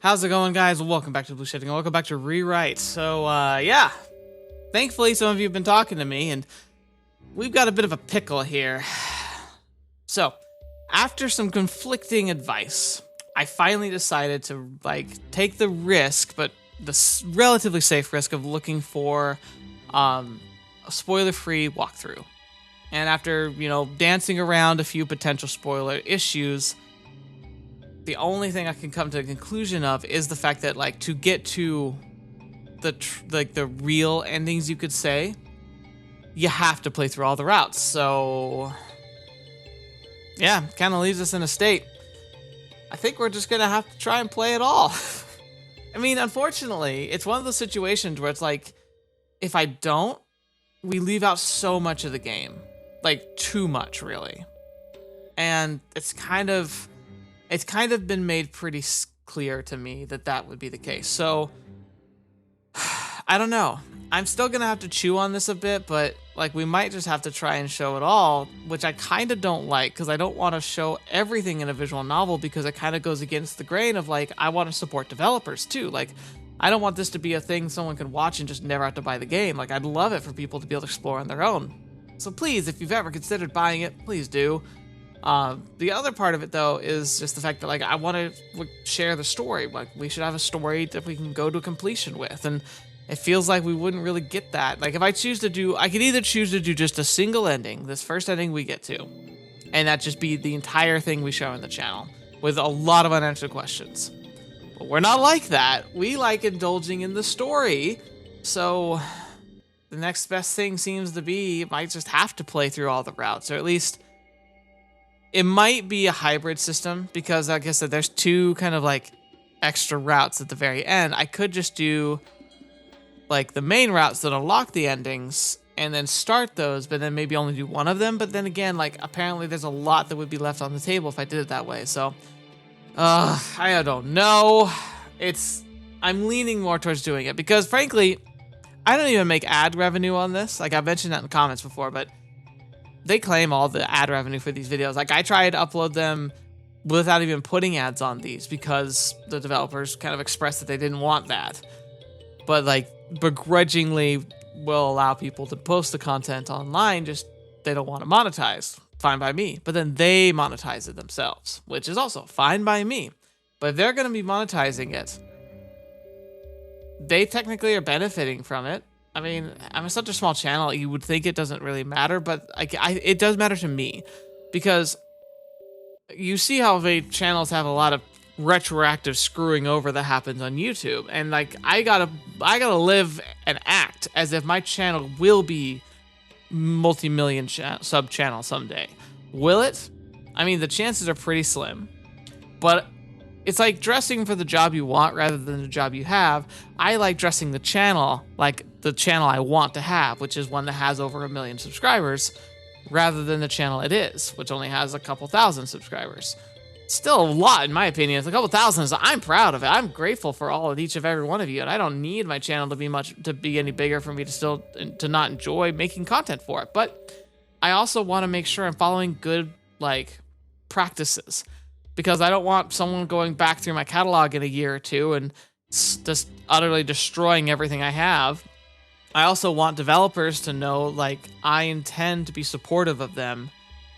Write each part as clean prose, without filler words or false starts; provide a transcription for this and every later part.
How's it going, guys? Welcome back to TheBlueShifting, and welcome back to ReWrite. So, yeah. Thankfully, some of you have been talking to me, and we've got a bit of a pickle here. So, after some conflicting advice, I finally decided to, take the risk, but the relatively safe risk of looking for a spoiler-free walkthrough. And after, dancing around a few potential spoiler issues, the only thing I can come to a conclusion of is the fact that, to get to the real endings, you could say, you have to play through all the routes. So, yeah, kind of leaves us in a state. I think we're just gonna have to try and play it all. I mean, unfortunately, it's one of those situations where it's like, if I don't, we leave out so much of the game. Too much, really. And it's kind of been made pretty clear to me that that would be the case. So, I don't know. I'm still gonna have to chew on this a bit, but we might just have to try and show it all, which I kind of don't like, because I don't want to show everything in a visual novel, because it kind of goes against the grain of I want to support developers too. I don't want this to be a thing someone can watch and just never have to buy the game. I'd love it for people to be able to explore on their own. So please, if you've ever considered buying it, please do. The other part of it, though, is just the fact that I want to share the story. We should have a story that we can go to completion with, and it feels like we wouldn't really get that. If I choose to do, I could either choose to do just a single ending, this first ending we get to, and that just be the entire thing we show on the channel with a lot of unanswered questions. But we're not like that. We like indulging in the story, so the next best thing seems to be, it might just have to play through all the routes, or at least it might be a hybrid system, because like I said, there's two kind of extra routes at the very end. I could just do the main routes that unlock the endings and then start those, but then maybe only do one of them. But then again, apparently there's a lot that would be left on the table if I did it that way. So, I don't know. I'm leaning more towards doing it, because frankly, I don't even make ad revenue on this. I've mentioned that in comments before, but they claim all the ad revenue for these videos. I tried to upload them without even putting ads on these, because the developers kind of expressed that they didn't want that. But begrudgingly will allow people to post the content online, just they don't want to monetize. Fine by me. But then they monetize it themselves, which is also fine by me. But if they're going to be monetizing it, they technically are benefiting from it. I mean, I'm such a small channel, you would think it doesn't really matter, but it does matter to me, because you see how channels have a lot of retroactive screwing over that happens on YouTube, and I gotta live and act as if my channel will be multi-million sub channel someday. Will it? I mean, the chances are pretty slim, but it's like dressing for the job you want rather than the job you have. I like dressing the channel like the channel I want to have, which is one that has over 1 million subscribers, rather than the channel it is, which only has a couple thousand subscribers. Still a lot, in my opinion. It's a couple thousand. I'm proud of it. I'm grateful for all of each of every one of you, and I don't need my channel to be any bigger for me to not enjoy making content for it. But I also want to make sure I'm following good practices, because I don't want someone going back through my catalog in a year or two and just utterly destroying everything I have. I also want developers to know I intend to be supportive of them.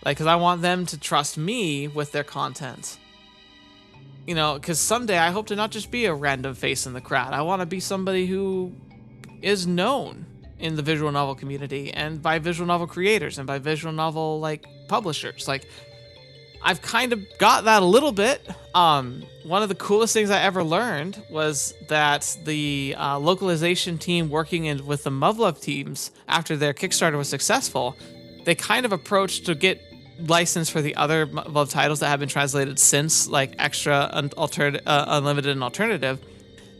Because I want them to trust me with their content. Because someday I hope to not just be a random face in the crowd. I want to be somebody who is known in the visual novel community, and by visual novel creators, and by visual novel, publishers. I've kind of got that a little bit. One of the coolest things I ever learned was that the localization team working with the Muv-Luv teams, after their Kickstarter was successful, they kind of approached to get license for the other Love titles that have been translated since, Extra, Unlimited, and Alternative.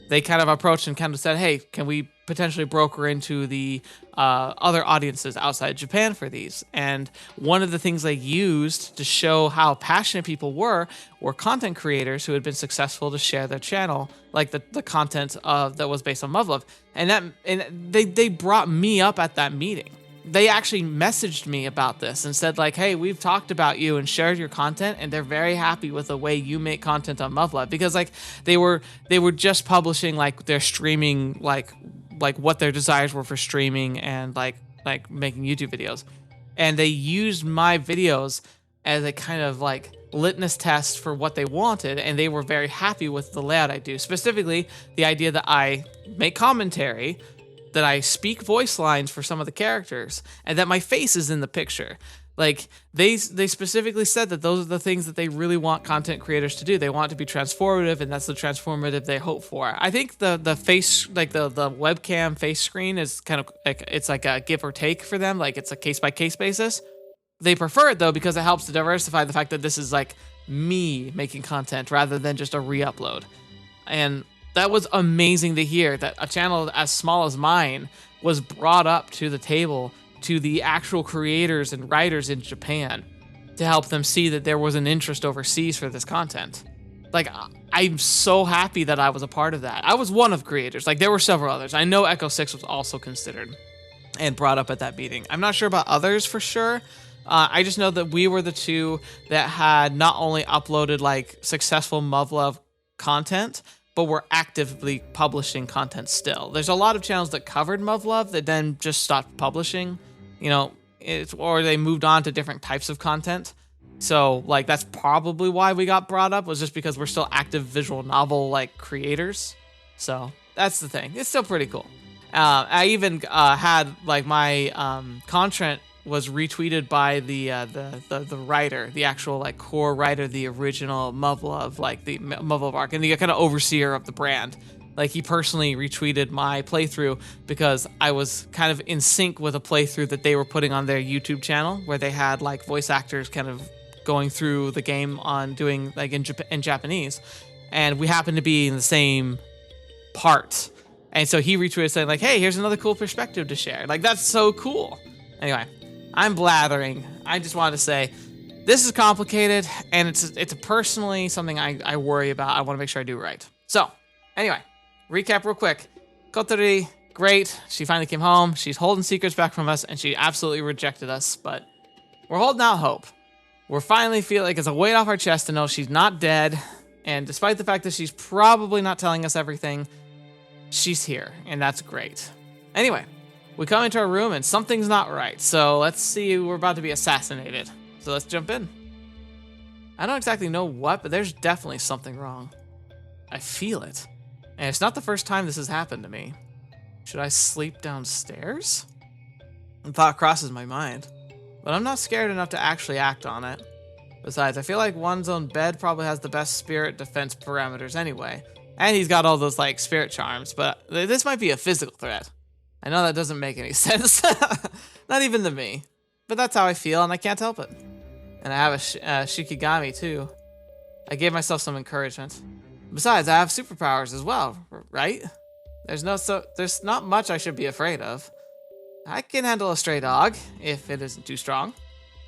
They kind of approached and kind of said, hey, can we potentially broker into the other audiences outside Japan for these? And one of the things they used to show how passionate people were content creators who had been successful to share their channel, the content that was based on Muv-Luv. And they brought me up at that meeting. they actually messaged me about this and said like, hey, we've talked about you and shared your content, and they're very happy with the way you make content on Muv-Luv, because like they were just publishing like their streaming, like what their desires were for streaming and like making YouTube videos. And they used my videos as a kind of like litmus test for what they wanted, and they were very happy with the layout I do. Specifically, the idea that I make commentary, that I speak voice lines for some of the characters, and that my face is in the picture. Like they specifically said that those are the things that they really want content creators to do. They want it to be transformative, and that's the transformative they hope for. I think the face, like the webcam face screen is kind of like, it's like a give or take for them. Like it's a case by case basis. They prefer it though because it helps to diversify the fact that this is like me making content rather than just a re-upload. And that was amazing to hear, that a channel as small as mine was brought up to the table to the actual creators and writers in Japan to help them see that there was an interest overseas for this content. Like, I'm so happy that I was a part of that. I was one of creators. Like, there were several others. I know Echo 6 was also considered and brought up at that meeting. I'm not sure about others for sure. I just know that we were the two that had not only uploaded like successful Muv-Luv content, but were actively publishing content still. There's a lot of channels that covered Muv-Luv that then just stopped publishing, you know, or they moved on to different types of content. So like that's probably why we got brought up, was just because we're still active visual novel like creators. So that's the thing. It's still pretty cool. I even had like my content was retweeted by the writer, the actual like core writer, the original Muv-Luv, like the Muv-Luv arc, and the kind of overseer of the brand. Like he personally retweeted my playthrough because I was kind of in sync with a playthrough that they were putting on their YouTube channel, where they had like voice actors kind of going through the game on doing like in Japanese, and we happened to be in the same part. And so he retweeted saying like, hey, here's another cool perspective to share. Like that's so cool. Anyway, I'm blathering. I just wanted to say, this is complicated, and it's personally something I worry about. I want to make sure I do right. So, anyway, recap real quick. Kotori, great. She finally came home. She's holding secrets back from us, and she absolutely rejected us, but we're holding out hope. We're finally feeling like it's a weight off our chest to know she's not dead, and despite the fact that she's probably not telling us everything, she's here, and that's great. Anyway, we come into our room and something's not right. So let's see, we're about to be assassinated. So let's jump in. I don't exactly know what, but there's definitely something wrong. I feel it. And it's not the first time this has happened to me. Should I sleep downstairs? The thought crosses my mind, but I'm not scared enough to actually act on it. Besides, I feel like one's own bed probably has the best spirit defense parameters anyway. And he's got all those like spirit charms, but this might be a physical threat. I know that doesn't make any sense. Not even to me. But that's how I feel, and I can't help it. And I have a Shikigami, too. I gave myself some encouragement. Besides, I have superpowers as well, right? There's not much I should be afraid of. I can handle a stray dog, if it isn't too strong.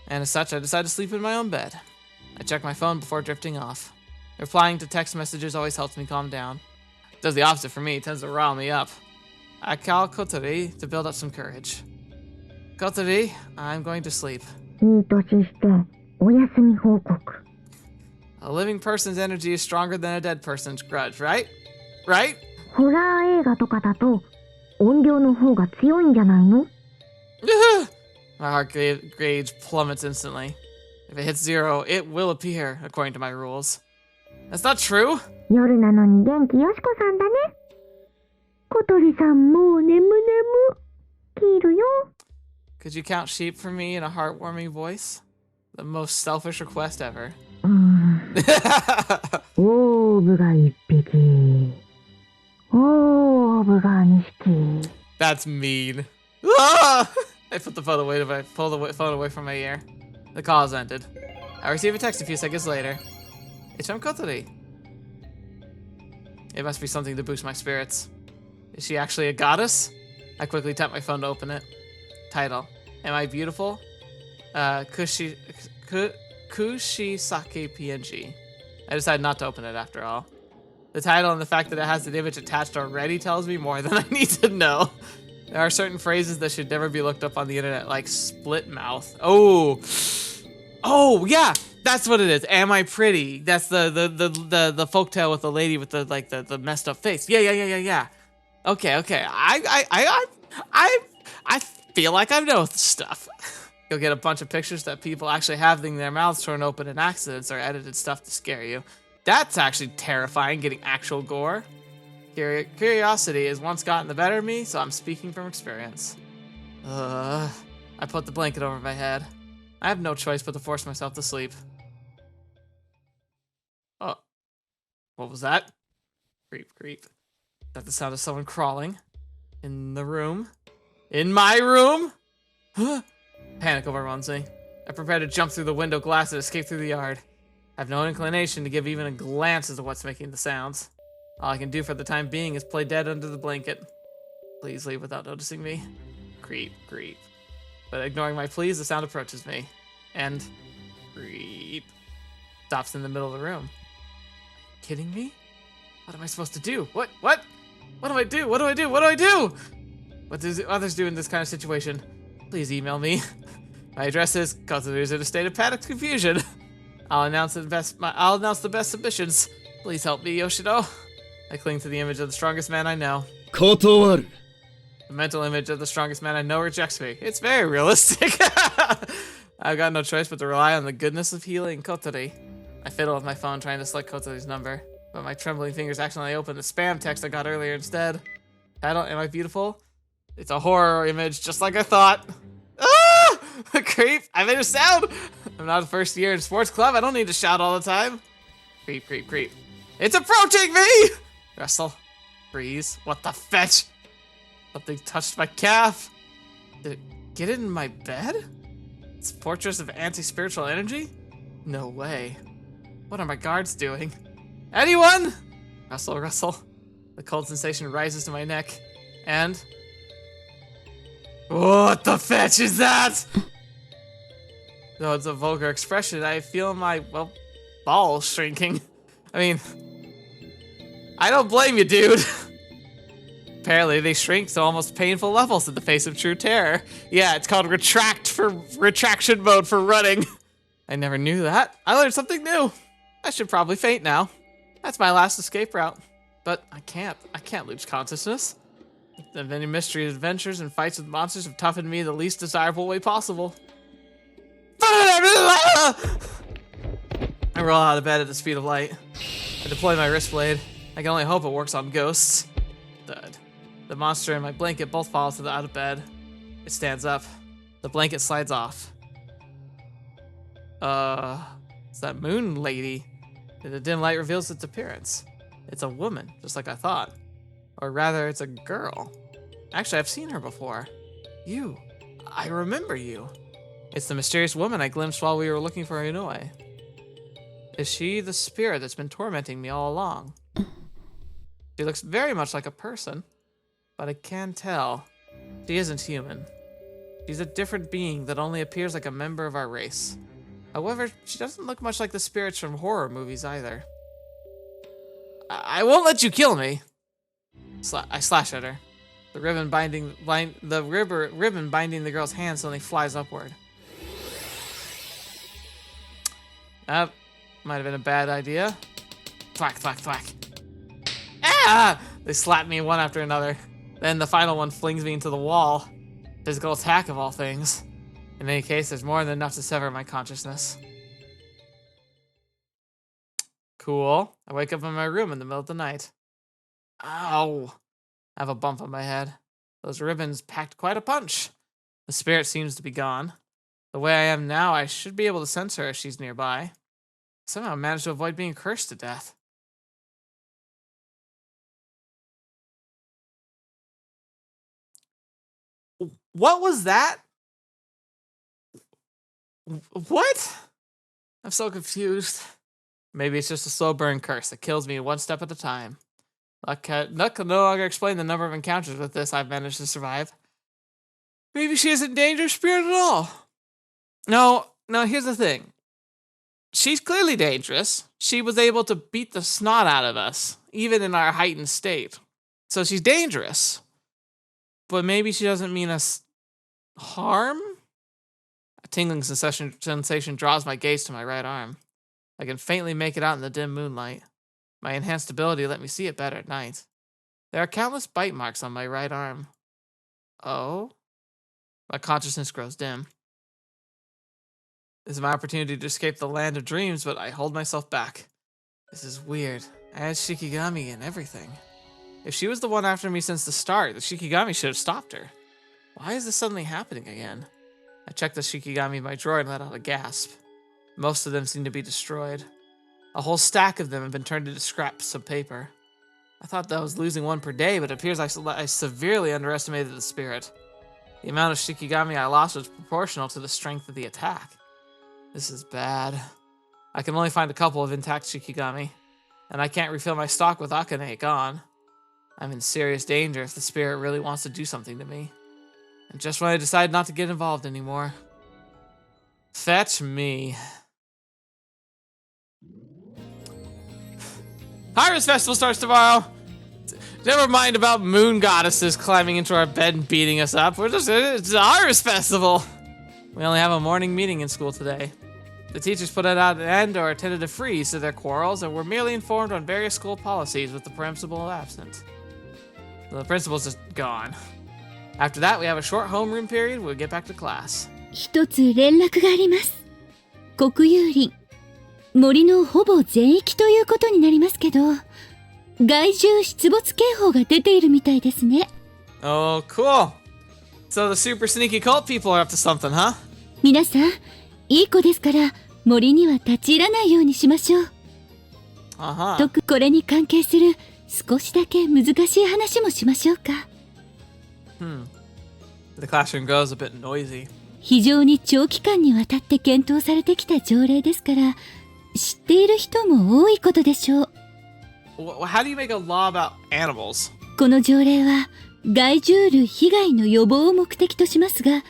And as such, I decided to sleep in my own bed. I check my phone before drifting off. Replying to text messages always helps me calm down. It does the opposite for me, it tends to rile me up. I call Kotori to build up some courage. Kotori, I'm going to sleep. A living person's energy is stronger than a dead person's grudge, right? Right? My heart gauge plummets instantly. If it hits 0, it will appear, according to my rules. That's not true. Could you count sheep for me in a heartwarming voice? The most selfish request ever. That's mean. Ah! I put the phone away. I pulled the phone away from my ear. The call has ended. I receive a text a few seconds later. It's from Kotori. It must be something to boost my spirits. Is she actually a goddess? I quickly tap my phone to open it. Title: Am I beautiful? Kushisake PNG. I decided not to open it after all. The title and the fact that it has an image attached already tells me more than I need to know. There are certain phrases that should never be looked up on the internet, like split mouth. Oh, yeah, that's what it is. Am I pretty? That's the folktale with the lady with the messed up face. Yeah. Okay. I feel like I know stuff. You'll get a bunch of pictures that people actually having their mouths torn open in accidents or edited stuff to scare you. That's actually terrifying, getting actual gore. Curiosity has once gotten the better of me, so I'm speaking from experience. I put the blanket over my head. I have no choice but to force myself to sleep. Oh, what was that? Creep. Is that the sound of someone crawling? In the room? In my room? Panic overruns me. I prepare to jump through the window glass and escape through the yard. I have no inclination to give even a glance as to what's making the sounds. All I can do for the time being is play dead under the blanket. Please leave without noticing me. Creep. But ignoring my pleas, the sound approaches me. And creep. Stops in the middle of the room. Kidding me? What am I supposed to do? What do I do? What do I do? What do others do in this kind of situation? Please email me. My address is Kotori's in a state of panicked confusion. I'll announce the best submissions. Please help me, Yoshino. I cling to the image of the strongest man I know. Kotowaru. The mental image of the strongest man I know rejects me. It's very realistic. I've got no choice but to rely on the goodness of healing Kotori. I fiddle with my phone trying to select Kotori's number, but my trembling fingers accidentally open the spam text I got earlier instead. Title, Am I Beautiful? It's a horror image, just like I thought. Ah! Creep, I made a sound. I'm not a first year in sports club. I don't need to shout all the time. Creep. It's approaching me! Wrestle. Freeze. What the fetch? Something touched my calf. Did it get in my bed? It's a fortress of anti-spiritual energy? No way. What are my guards doing? Anyone? Wrestle. The cold sensation rises to my neck. And... what the fetch is that? Though it's a vulgar expression, I feel my, balls shrinking. I mean, I don't blame you, dude. Apparently, they shrink to almost painful levels in the face of true terror. Yeah, it's called retraction mode for running. I never knew that. I learned something new. I should probably faint now. That's my last escape route. But I can't lose consciousness. The many mystery adventures and fights with monsters have toughened me the least desirable way possible. I roll out of bed at the speed of light. I deploy my wrist blade. I can only hope it works on ghosts. Thud. The monster and my blanket both fall out of bed. It stands up. The blanket slides off. It's that moon lady. The dim light reveals its appearance. It's a woman, just like I thought. Or rather, it's a girl. Actually, I've seen her before. You. I remember you. It's the mysterious woman I glimpsed while we were looking for Inoue. Is she the spirit that's been tormenting me all along? She looks very much like a person, but I can tell she isn't human. She's a different being that only appears like a member of our race. However, she doesn't look much like the spirits from horror movies either. I won't let you kill me. I slash at her. The ribbon binding the girl's hand suddenly flies upward. That might have been a bad idea. Thwack. Ah! They slap me one after another. Then the final one flings me into the wall. Physical attack of all things. In any case, there's more than enough to sever my consciousness. Cool. I wake up in my room in the middle of the night. Ow. I have a bump on my head. Those ribbons packed quite a punch. The spirit seems to be gone. The way I am now, I should be able to sense her if she's nearby. Somehow I managed to avoid being cursed to death. What was that? What? I'm so confused. Maybe it's just a slow burn curse that kills me one step at a time. Luck can no longer explain the number of encounters with this I've managed to survive. Maybe she isn't dangerous spirit at all. No, here's the thing. She's clearly dangerous. She was able to beat the snot out of us, even in our heightened state. So she's dangerous. but maybe she doesn't mean us harm? A tingling sensation draws my gaze to my right arm. I can faintly make it out in the dim moonlight. My enhanced ability let me see it better at night. There are countless bite marks on my right arm. Oh? My consciousness grows dim. This is my opportunity to escape the land of dreams, but I hold myself back. This is weird. I had Shikigami and everything. If she was the one after me since the start, the Shikigami should have stopped her. Why is this suddenly happening again? I checked the Shikigami in my drawer and let out a gasp. Most of them seem to be destroyed. A whole stack of them have been turned into scraps of paper. I thought that I was losing one per day, but it appears I severely underestimated the spirit. The amount of Shikigami I lost was proportional to the strength of the attack. This is bad. I can only find a couple of intact Shikigami, and I can't refill my stock with Akane gone. I'm in serious danger if the spirit really wants to do something to me. And just when I decide not to get involved anymore. Fetch me. Harvest Festival starts tomorrow. Never mind about moon goddesses climbing into our bed and beating us up. It's a Harvest Festival. We only have a morning meeting in school today. The teachers put it out an end or a tentative freeze to their quarrels, and were merely informed on various school policies with the principal absent. So the principal's just gone. After that, we have a short homeroom period. We'll get back to class. 一つ連絡があります。国有林、森のほぼ全域ということになりますけど、害獣出没警報が出ているみたいですね。Oh, cool. So the super sneaky cult people are up to something, huh? 皆さん、いい子ですから森には立ち入らないようにしましょう。これに関係する少しだけ難しい話もしましょうか。The classroom goes a bit noisy. 非常に長期間にわたって検討されてきた条例ですから、知っている人も多いことでしょう。How do you make a law about animals? この条例は害獣類被害の予防を目的としますが、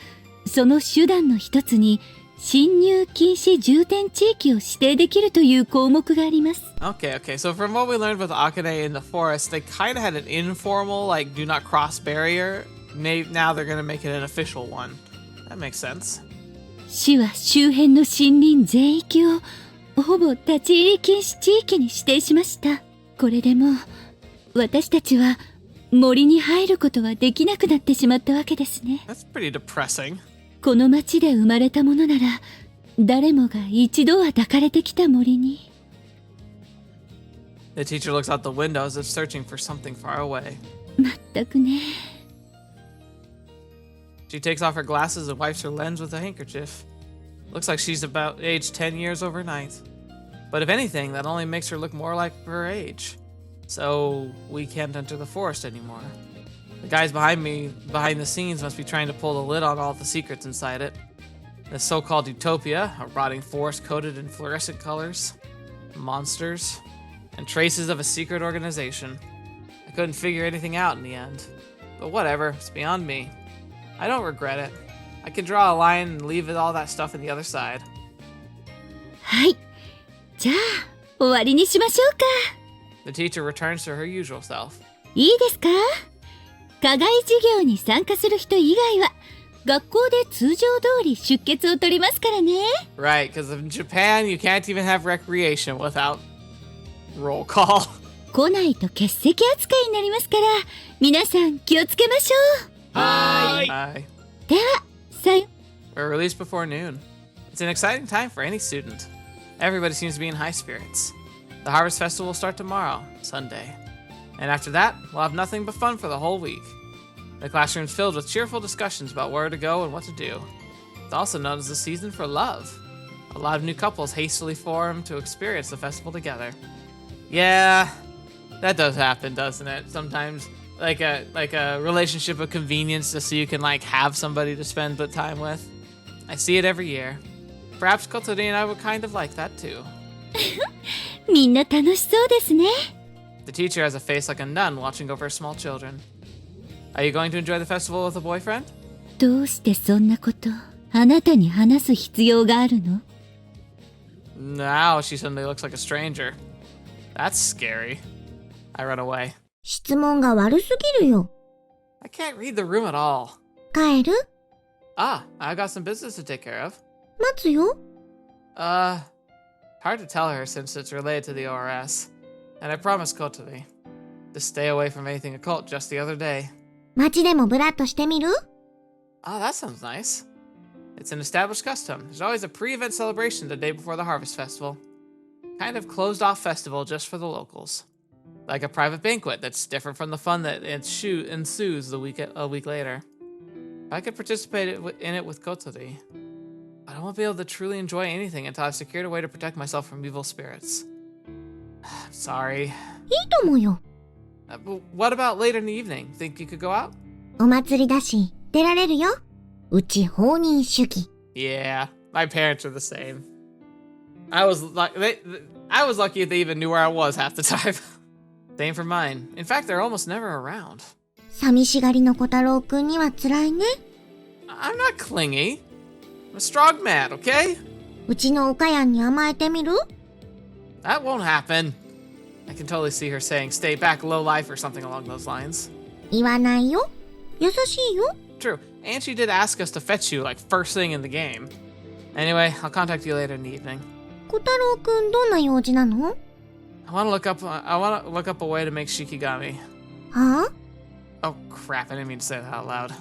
その手段の一つに侵入禁止重点地域を指定できるという項目があります。Okay. So from what we learned with Akane in the forest, they kind of had an informal, like, do not cross barrier. Maybe now they're going to make it an official one. That makes sense. 市は周辺の森林全域をほぼ立ち入り禁止地域に指定しました。これでも私たちは森に入ることはできなくなってしまったわけですね。That's pretty depressing. この町で生まれたものなら誰もが一度は抱かれてきた森に。The teacher looks out the window as if searching for something far away. まったくね。She takes off her glasses and wipes her lens with a handkerchief. Looks like she's about aged 10 years overnight. But if anything, that only makes her look more like her age. So we can't enter the forest anymore. The guys behind the scenes must be trying to pull the lid on all the secrets inside it. The so-called utopia, a rotting forest coated in fluorescent colors, monsters, and traces of a secret organization. I couldn't figure anything out in the end. But whatever, it's beyond me. I don't regret it. I can draw a line and leave all that stuff on the other side. はい。じゃあ、終わりにしましょうか。The teacher returns to her usual self. いいですか？課外授業に参加する人以外は学校で通常通り出欠を取りますからね。Right, because in Japan you can't even have recreation without roll call. 来ないと欠席扱いになりますから、皆さん気をつけましょう。Hi. では、We're released before noon. It's an exciting time for any student. Everybody seems to be in high spirits. The Harvest Festival will start tomorrow, Sunday. And after that, we'll have nothing but fun for the whole week. The classroom's filled with cheerful discussions about where to go and what to do. It's also known as the season for love. A lot of new couples hastily form to experience the festival together. Yeah, that does happen, doesn't it? Sometimes, like a relationship of convenience just so you can like have somebody to spend the time with. I see it every year. Perhaps Kotori and I would kind of like that too. みんな楽しそうですね。The teacher has a face like a nun watching over her small children. Are you going to enjoy the festival with a boyfriend? どうしてそんなことあなたに話す必要があるの？ Now she suddenly looks like a stranger. That's scary. I run away. 質問が悪すぎるよ。I can't read the room at all. 帰る？ Ah, I got some business to take care of. 待つよ。 Hard to tell her since it's related to the ORS. And I promised Kotori to stay away from anything occult just the other day. 街でもブラッとしてみる？ Oh, that sounds nice. It's an established custom. There's always a pre-event celebration the day before the Harvest Festival. Kind of closed-off festival just for the locals. Like a private banquet that's different from the fun that ensues a week later. I could participate in it with Kotori, but I won't be able to truly enjoy anything until I've secured a way to protect myself from evil spirits. I'm sorry. いいと思うよ。But what about later in the evening? Think you could go out? お祭りだし、出られるよ。うち放任主義。Yeah, my parents are the same. I was lucky if they even knew where I was half the time. Same for mine. In fact, they're almost never around. 寂しがりの小太郎くんには辛いね。I'm not clingy. I'm a strong man, okay? うちのおかやんに甘えてみる？ That won't happen. I can totally see her saying, stay back, low life, or something along those lines. 言わないよ。優しいよ。 True. And she did ask us to fetch you, like, first thing in the game. Anyway, I'll contact you later in the evening. 小太郎くんどんな用事なの？ I want to look up a way to make shikigami. はぁ？ Oh, crap. I didn't mean to say that out loud.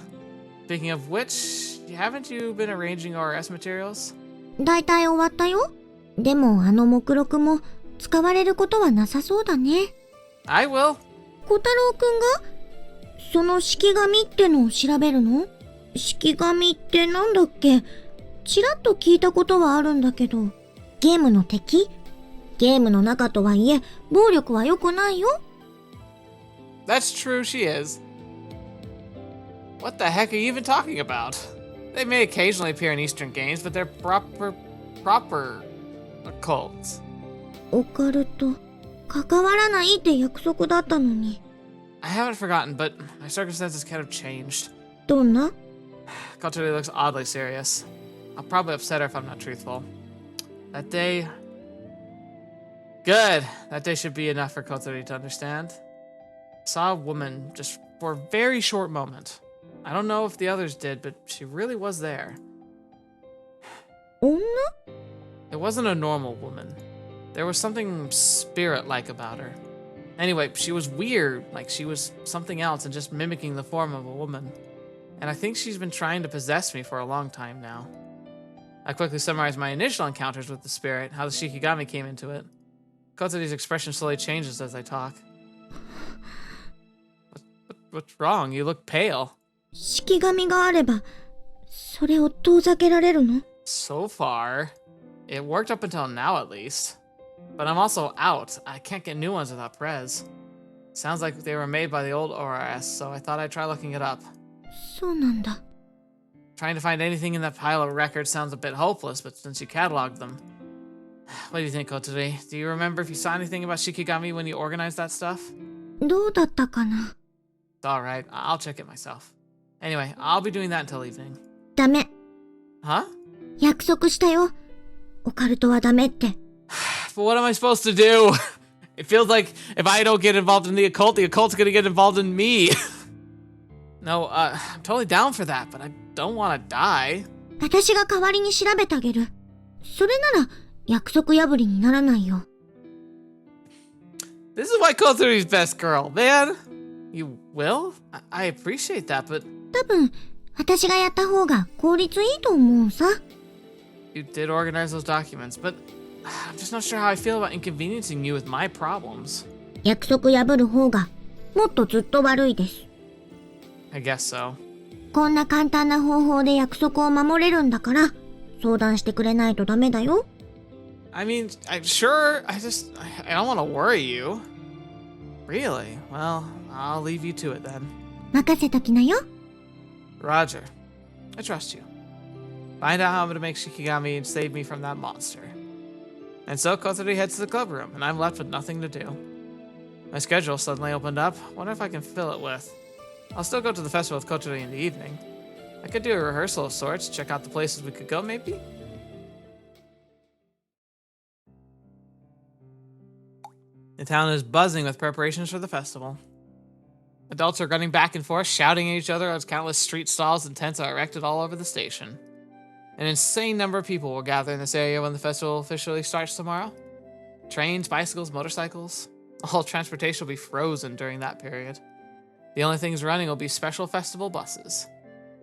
Speaking of which, haven't you been arranging ORS materials? だいたい終わったよ。でも目録も使われることはなさそうだね。I will. 小太郎くんがその式紙ってのを調べるの？式紙ってなんだっけ？ちらっと聞いたことはあるんだけど、ゲームの敵？ゲームの中とはいえ、暴力は良くないよ。That's true, she is. What the heck are you even talking about? They may occasionally appear in Eastern games, but they're proper occults. オカルト、関わらないって約束だったのに。I haven't forgotten, but my circumstances kind of changed. どんな？ Kotori looks oddly serious. I'll probably upset her if I'm not truthful. That day... Good. That day should be enough for Kotori to understand. I saw a woman just for a very short moment. I don't know if the others did, but she really was there. 女？ It wasn't a normal woman. There was something spirit-like about her. Anyway, she was weird, like she was something else and just mimicking the form of a woman. And I think she's been trying to possess me for a long time now. I quickly summarized my initial encounters with the spirit, how the Shikigami came into it. Kotori's expression slowly changes as I talk. What's wrong? You look pale. 式紙があれば、それを遠ざけられるの？ So far, it worked up until now at least. But I'm also out. I can't get new ones without Prez. Sounds like they were made by the old ORS, so I thought I'd try looking it up. そうなんだ。 Trying to find anything in that pile of records sounds a bit hopeless, but since you cataloged them... What do you think, Kotori? Do you remember if you saw anything about Shikigami when you organized that stuff? どうだったかな？ It's alright, I'll check it myself. Anyway, I'll be doing that until evening. ダメ。 Huh? 約束したよ。オカルトはダメって。But what am I supposed to do? It feels like if I don't get involved in the occult's gonna get involved in me. No, I'm totally down for that, but I don't want to die. 私が代わりに調べてあげる。それなら約束破りにならないよ。This is why Kotori's best girl, man. You will? I appreciate that, but... 多分、私がやった方が効率いいと思うさ。You did organize those documents, but I'm just not sure how I feel about inconveniencing you with my problems. 約束破る方がもっとずっと悪いです。I guess so. こんな簡単な方法で約束を守れるんだから、相談してくれないとダメだよ。I mean, sure, I don't want to worry you. Really? Well, I'll leave you to it then. 任せときなよ。Roger. I trust you. Find out how I'm going to make Shikigami and save me from that monster. And so Kotori heads to the club room, and I'm left with nothing to do. My schedule suddenly opened up. Wonder if I can fill it with... I'll still go to the festival with Kotori in the evening. I could do a rehearsal of sorts, check out the places we could go, maybe? The town is buzzing with preparations for the festival. Adults are running back and forth, shouting at each other as countless street stalls and tents are erected all over the station. An insane number of people will gather in this area when the festival officially starts tomorrow. Trains, bicycles, motorcycles. All transportation will be frozen during that period. The only things running will be special festival buses.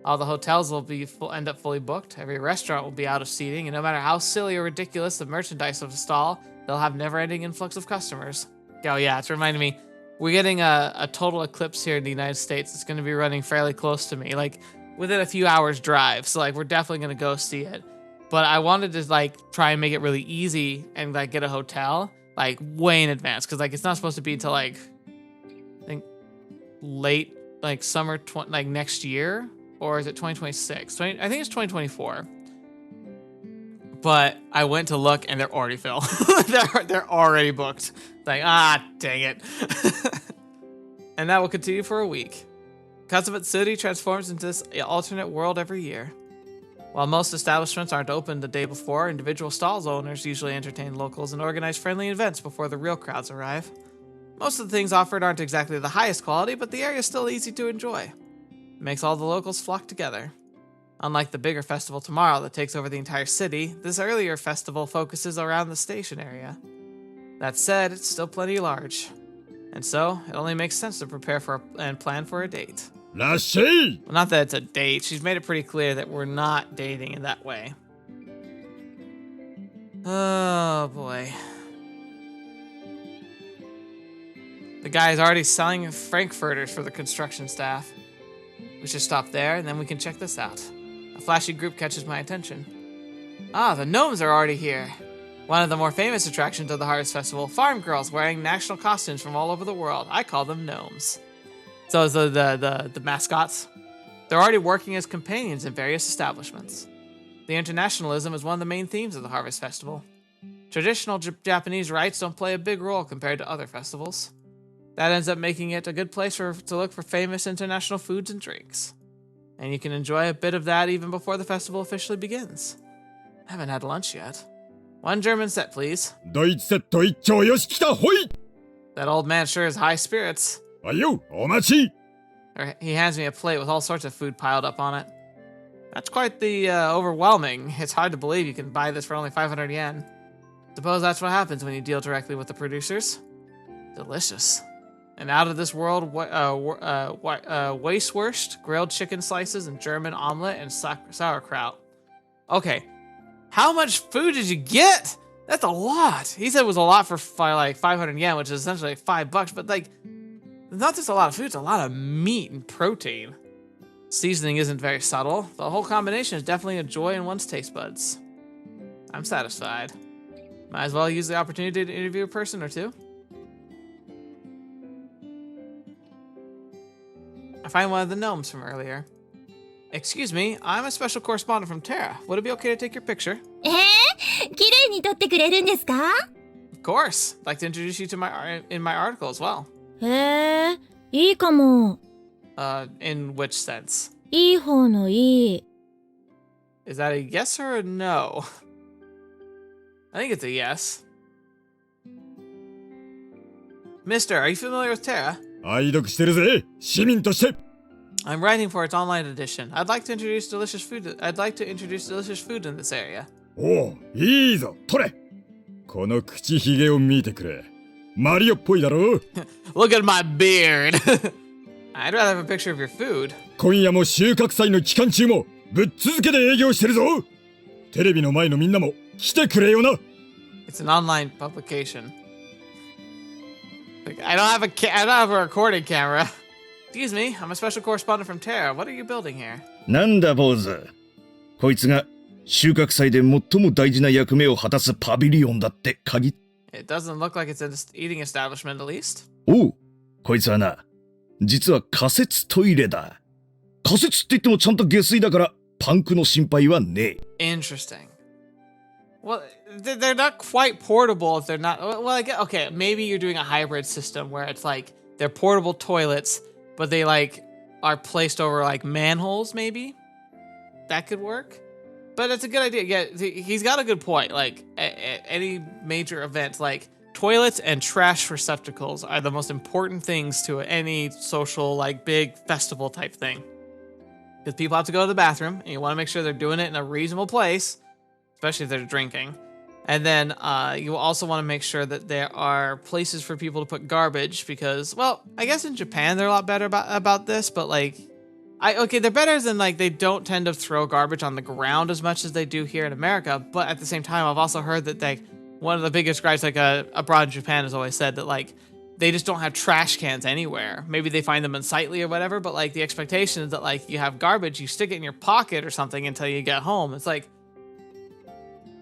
All the hotels will end up fully booked. Every restaurant will be out of seating, and no matter how silly or ridiculous the merchandise of the stall, they'll have never-ending influx of customers. Oh yeah, it's reminding me, we're getting a total eclipse here in the United States. It's going to be running fairly close to me, like within a few hours drive. So like we're definitely going to go see it. But I wanted to like try and make it really easy and like get a hotel like way in advance, because like it's not supposed to be until like I think late like summer like next year, or is it 2026? I think it's 2024. But I went to look and they're already filled. they're already booked. Like, dang it. And that will continue for a week. Kazamatsuri transforms into this alternate world every year. While most establishments aren't open the day before, individual stalls owners usually entertain locals and organize friendly events before the real crowds arrive. Most of the things offered aren't exactly the highest quality, but the area is still easy to enjoy. It makes all the locals flock together. Unlike the bigger festival tomorrow that takes over the entire city, this earlier festival focuses around the station area. That said, it's still plenty large. And so, it only makes sense to prepare for and plan for a date. Well, not that it's a date. She's made it pretty clear that we're not dating in that way. Oh boy. The guy is already selling frankfurters for the construction staff. We should stop there and then we can check this out. A flashy group catches my attention. The gnomes are already here. One of the more famous attractions of the Harvest Festival, farm girls wearing national costumes from all over the world. I call them gnomes. So is the mascots. They're already working as companions in various establishments. The internationalism is one of the main themes of the Harvest Festival. Traditional Japanese rites don't play a big role compared to other festivals. That ends up making it a good place to look for famous international foods and drinks. And you can enjoy a bit of that even before the festival officially begins. I haven't had lunch yet. One German set, please. That old man sure is high spirits. He hands me a plate with all sorts of food piled up on it. That's quite the overwhelming. It's hard to believe you can buy this for only 500 yen. Suppose that's what happens when you deal directly with the producers. Delicious. And out of this world, Weisswurst, grilled chicken slices, and German omelet and sauerkraut. Okay, how much food did you get? That's a lot. He said it was a lot for like 500 yen, which is essentially like $5, but like, not just a lot of food, it's a lot of meat and protein. Seasoning isn't very subtle. The whole combination is definitely a joy in one's taste buds. I'm satisfied. Might as well use the opportunity to interview a person or two. I find one of the gnomes from earlier. Excuse me, I'm a special correspondent from Terra. Would it be okay to take your picture? 綺麗に撮ってくれるんですか? Of course. I'd like to introduce you to in my article as well. へえ、いいかも。In which sense? いい方のいい。Is that a yes or a no? I think it's a yes. Mister, are you familiar with Terra? 愛読してるぜ、市民として。I'm writing for its online edition. I'd like to introduce delicious food in this area. おお、いいぞ、取れ。この口ひげを見てくれ。マリオっぽいだろ。Look at my beard. I'd rather have a picture of your food. 今夜も収穫祭の期間中もぶっ続けで営業してるぞ。テレビの前のみんなも来てくれよな。It's an online publication. I don't have a recording camera. Excuse me, I'm a special correspondent from Terra. What are you building here? なんだ坊主。こいつが収穫祭で最も大事な役目を果たすパビリオンだって限っ。It doesn't look like it's an eating establishment at least. おう、こいつはな、実は仮設トイレだ。仮設って言ってもちゃんと下水だからパンクの心配はねえ。Interesting. Well, they're not quite portable if they're not. Well, okay, maybe you're doing a hybrid system where it's like they're portable toilets, but they like are placed over like manholes. Maybe that could work. But it's a good idea. Yeah, he's got a good point. Like any major event, like toilets and trash receptacles are the most important things to any social, like, big festival type thing. Because people have to go to the bathroom, and you want to make sure they're doing it in a reasonable place, especially if they're drinking. And then you also want to make sure that there are places for people to put garbage because, well, I guess in Japan they're a lot better about this, but like, they're better than like they don't tend to throw garbage on the ground as much as they do here in America. But at the same time, I've also heard that one of the biggest gripes like abroad in Japan has always said that like they just don't have trash cans anywhere. Maybe they find them unsightly or whatever, but like the expectation is that like you have garbage, you stick it in your pocket or something until you get home. It's like,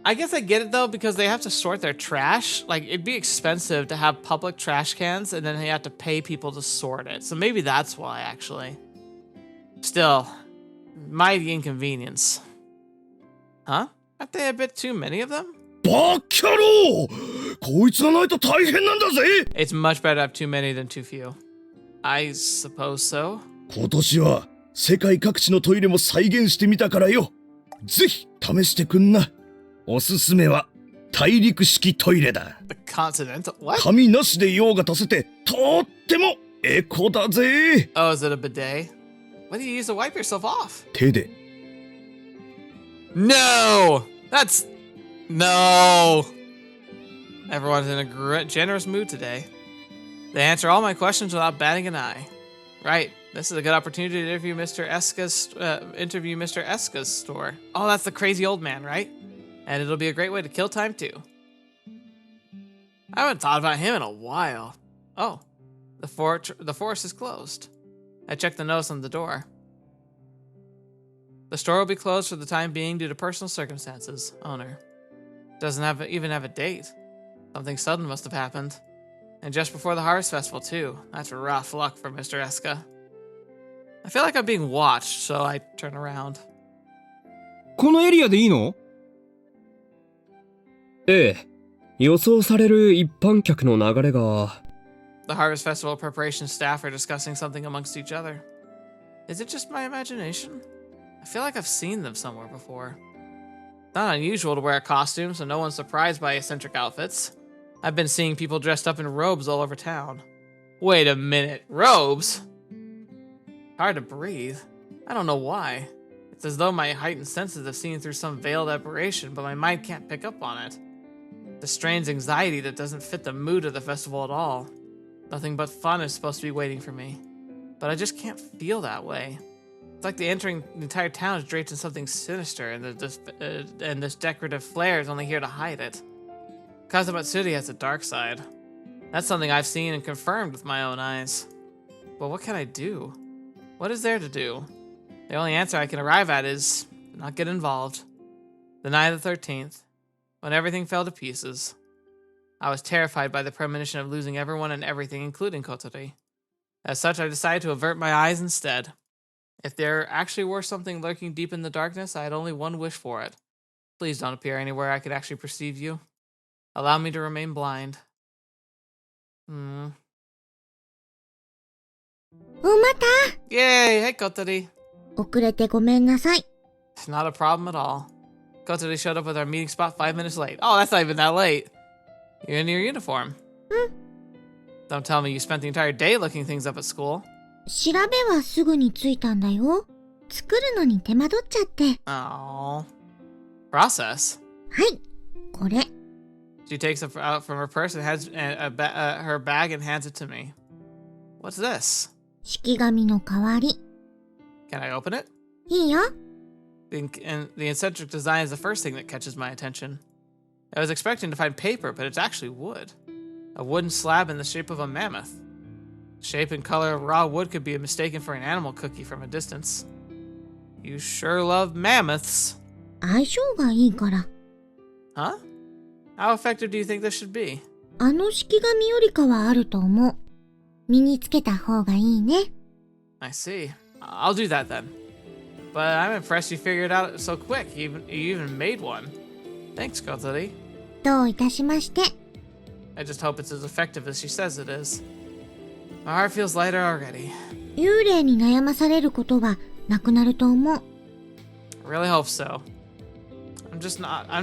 I guess I get it though, because they have to sort their trash. Like, it'd be expensive to have public trash cans and then they have to pay people to sort it. So maybe that's why, actually. Still, mighty inconvenience. Huh? Aren't they a bit too many of them? バカ野郎こいつがないと大変なんだぜ It's much better to have too many than too few. I suppose so. 今年は世界各地のトイレも再現してみたからよ。ぜひ試してくんな。おすすめは大陸式トイレだ。The continental? What? 紙なしで用が足せてとってもエコだぜ。Oh, is it a bidet? What do you use to wipe yourself off? 手で。No! That's... No! Everyone's in a generous mood today. They answer all my questions without batting an eye. Right. This is a good opportunity to interview Mr. Eska's store. Oh, that's the crazy old man, right? And it'll be a great way to kill time, too. I haven't thought about him in a while. Oh, the forest is closed. I checked the notice on the door. The store will be closed for the time being due to personal circumstances. Owner. Doesn't even have a date. Something sudden must have happened. And just before the Harvest Festival, too. That's rough luck for Mr. Eska. I feel like I'm being watched, so I turn around. このエリアでいいの？ええ、予想される一般客の流れが。The Harvest Festival preparation staff are discussing something amongst each other. Is it just my imagination? I feel like I've seen them somewhere before. Not unusual to wear a costume, so no one's surprised by eccentric outfits. I've been seeing people dressed up in robes all over town. Wait a minute, robes? Hard to breathe. I don't know why. It's as though my heightened senses have seen through some veiled aberration, but my mind can't pick up on it. The strange anxiety that doesn't fit the mood of the festival at all. Nothing but fun is supposed to be waiting for me. But I just can't feel that way. It's like the entire town is draped in something sinister, and this decorative flair is only here to hide it. Kazamatsuri has a dark side. That's something I've seen and confirmed with my own eyes. But what can I do? What is there to do? The only answer I can arrive at is not get involved. The night of the 13th, when everything fell to pieces, I was terrified by the premonition of losing everyone and everything, including Kotori. As such, I decided to avert my eyes instead. If there actually were something lurking deep in the darkness, I had only one wish for it. Please don't appear anywhere I could actually perceive you. Allow me to remain blind. おまた Yay! Hey, Kotori. 遅れてごめんなさい。 It's not a problem at all. Kotori showed up with our meeting spot 5 minutes late. Oh, that's not even that late. You're in your uniform. Don't tell me you spent the entire day looking things up at school. 調べはすぐに着いたんだよ。作るのに手間取っちゃって。Oh. Process? はい、これ。She takes it out from her purse and hands her bag and hands it to me. What's this? 式紙の代わり。 Can I open it? いいよ。The eccentric design is the first thing that catches my attention. I was expecting to find paper, but it's actually wood. A wooden slab in the shape of a mammoth. The shape and color of raw wood could be mistaken for an animal cookie from a distance. You sure love mammoths. 相性がいいから。 Huh? How effective do you think this should be? あの式紙よりかはあると思う。身につけた方がいいね。 I see. I'll do that then. But I'm impressed you figured it out so quick. You even made one. Thanks, Kotori. どういたしまして。 I just hope it's as effective as she says it is. My heart feels lighter already. 幽霊に悩まされることはなくなると思う。 I really hope so. I'm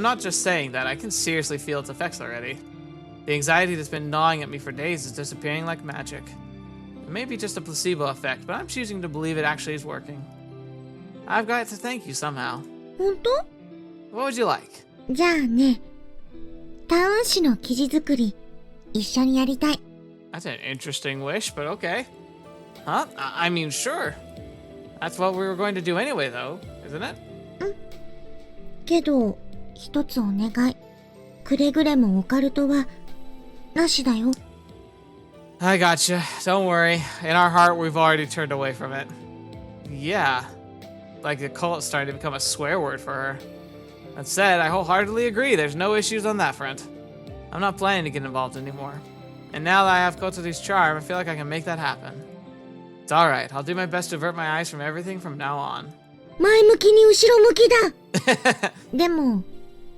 not just saying that. I can seriously feel its effects already. The anxiety that's been gnawing at me for days is disappearing like magic. It may be just a placebo effect, but I'm choosing to believe it actually is working. I've got to thank you somehow. 本当？ What would you like? じゃあね、タウン誌の記事作り、一緒にやりたい。That's an interesting wish, but okay. Huh? I mean, sure. That's what we were going to do anyway, though, isn't it? けど、一つお願い。くれぐれもオカルトは、なしだよ。I gotcha. Don't worry. In our heart, we've already turned away from it. Yeah. Like the cult's starting to become a swear word for her. That said, I wholeheartedly agree. There's no issues on that front. I'm not planning to get involved anymore. And now that I have Kotori's charm, I feel like I can make that happen. It's alright. I'll do my best to avert my eyes from everything from now on. 前向きに後ろ向きだ。でも、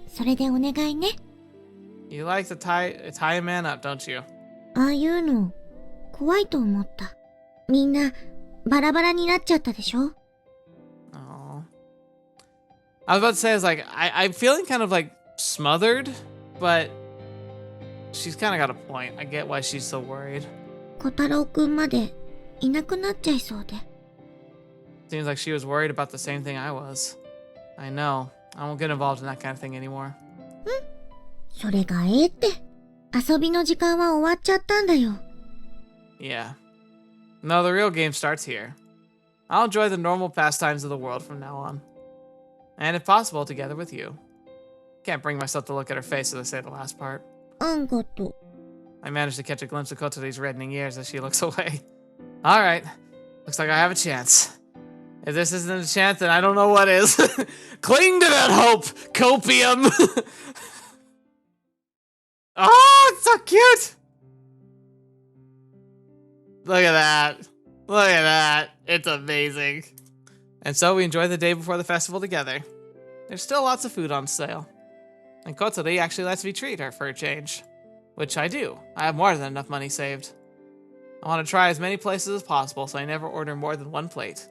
それでお願いね。You like to tie a man up, don't you? ああいうの、怖いと思った。みんな、バラバラになっちゃったでしょ？ Oh. I was about to say, I'm feeling kind of like smothered, but she's kind of got a point. I get why she's so worried. 小太郎くんまでいなくなっちゃいそうで。Seems like she was worried about the same thing I was. I know. I won't get involved in that kind of thing anymore. それがええって。遊びの時間は終わっちゃったんだよ。Yeah. No, the real game starts here. I'll enjoy the normal pastimes of the world from now on. And if possible, together with you. Can't bring myself to look at her face as I say the last part. あんがと。I managed to catch a glimpse of Kotori's reddening ears as she looks away. Alright. Looks like I have a chance. If this isn't a chance, then I don't know what is. Cling to that hope, copium! Oh, it's so cute! Look at that. Look at that. It's amazing. And so we enjoy the day before the festival together. There's still lots of food on sale. And Kotori actually lets me treat her for a change. Which I do. I have more than enough money saved. I want to try as many places as possible, so I never order more than one plate.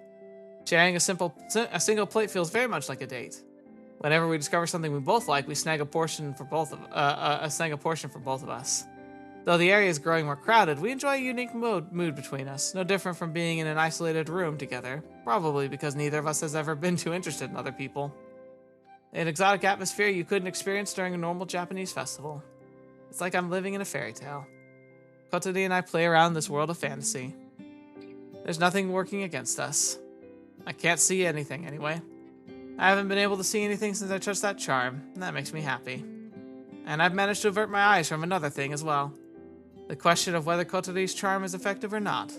Sharing a single plate feels very much like a date. Whenever we discover something we both like, we snag a portion for both of us. Though the area is growing more crowded, we enjoy a unique mood between us, no different from being in an isolated room together, probably because neither of us has ever been too interested in other people. An exotic atmosphere you couldn't experience during a normal Japanese festival. It's like I'm living in a fairy tale. Kotori and I play around this world of fantasy. There's nothing working against us. I can't see anything anyway. I haven't been able to see anything since I touched that charm, and that makes me happy. And I've managed to avert my eyes from another thing as well. The question of whether Kotori's charm is effective or not.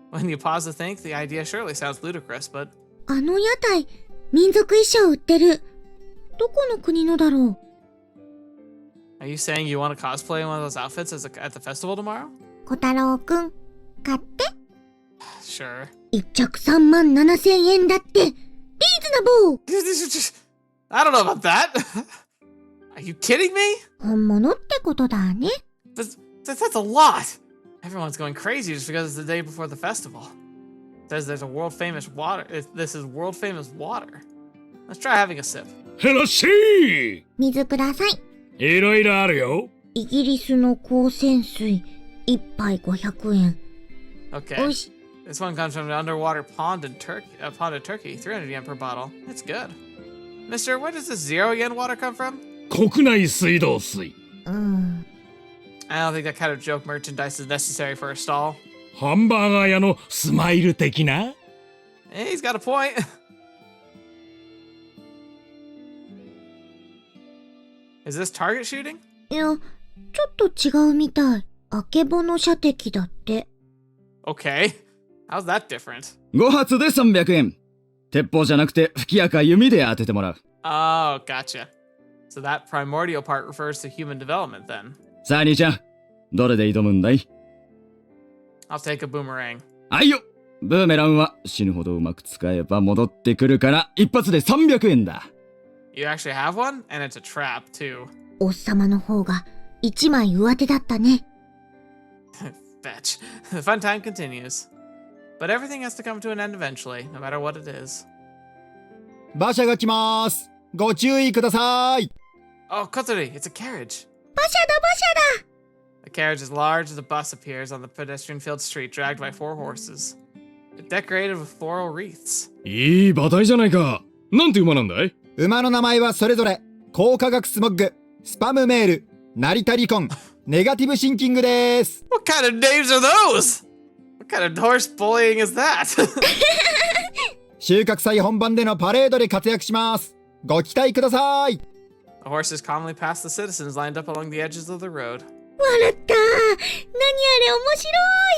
When you pause to think, the idea surely sounds ludicrous, but... あの屋台、民族衣装売ってる。どこの国のだろう？ Are you saying you want to cosplay in one of those outfits at the festival tomorrow? 小太郎くん、買って。Sure. 一着37000円だって。リーズナブル。I don't know about that. Are you kidding me? 本物ってことだね。That's a lot. Everyone's going crazy just because it's the day before the festival. It says there's a world famous water. This is world famous water. Let's try having a sip. へらっしー。水ください。いろいろあるよ。イギリスの光泉水、一杯500円。Okay. おいし。This one comes from an underwater pond in Turkey, 300 yen per bottle. It's good. Mister, where does this 0 yen water come from? 国内水道水。I don't think that kind of joke merchandise is necessary for a stall. ハンバーガー屋のスマイル的な。Hey, he's got a point. Is this target shooting? いや、ちょっと違うみたい。あけぼの射的だって。Okay. How's that different? 5発で300円。鉄砲じゃなくて吹き矢か弓で当ててもらう。Oh, gotcha. So that primordial part refers to human development then. さあ兄ちゃん、どれで挑むんだい？ I'll take a boomerang. あいよ！ブーメランは死ぬほどうまく使えば戻ってくるから一発で300円だ。You actually have one? And it's a trap, too. おっさまの方が一枚上手だったね。Fetch. The fun time continues. But everything has to come to an end eventually, no matter what it is. 馬車が来ます。ご注意ください。Oh, Kotori, it's a carriage. 馬車だ馬車だ。A carriage as large as a bus appears on the pedestrian-filled street, dragged by 4 horses. Decorated with floral wreaths. いい馬体じゃないか。なんて馬なんだい？馬の名前はそれぞれ高化学スモッグ、スパムメール、成田離婚、ネガティブシンキングです。 What kind of names are those? What kind of horse bullying is that? 収穫祭本番でのパレードで活躍します。ご期待ください。 The horses calmly pass the citizens lined up along the edges of the road. 笑った。何あれ面白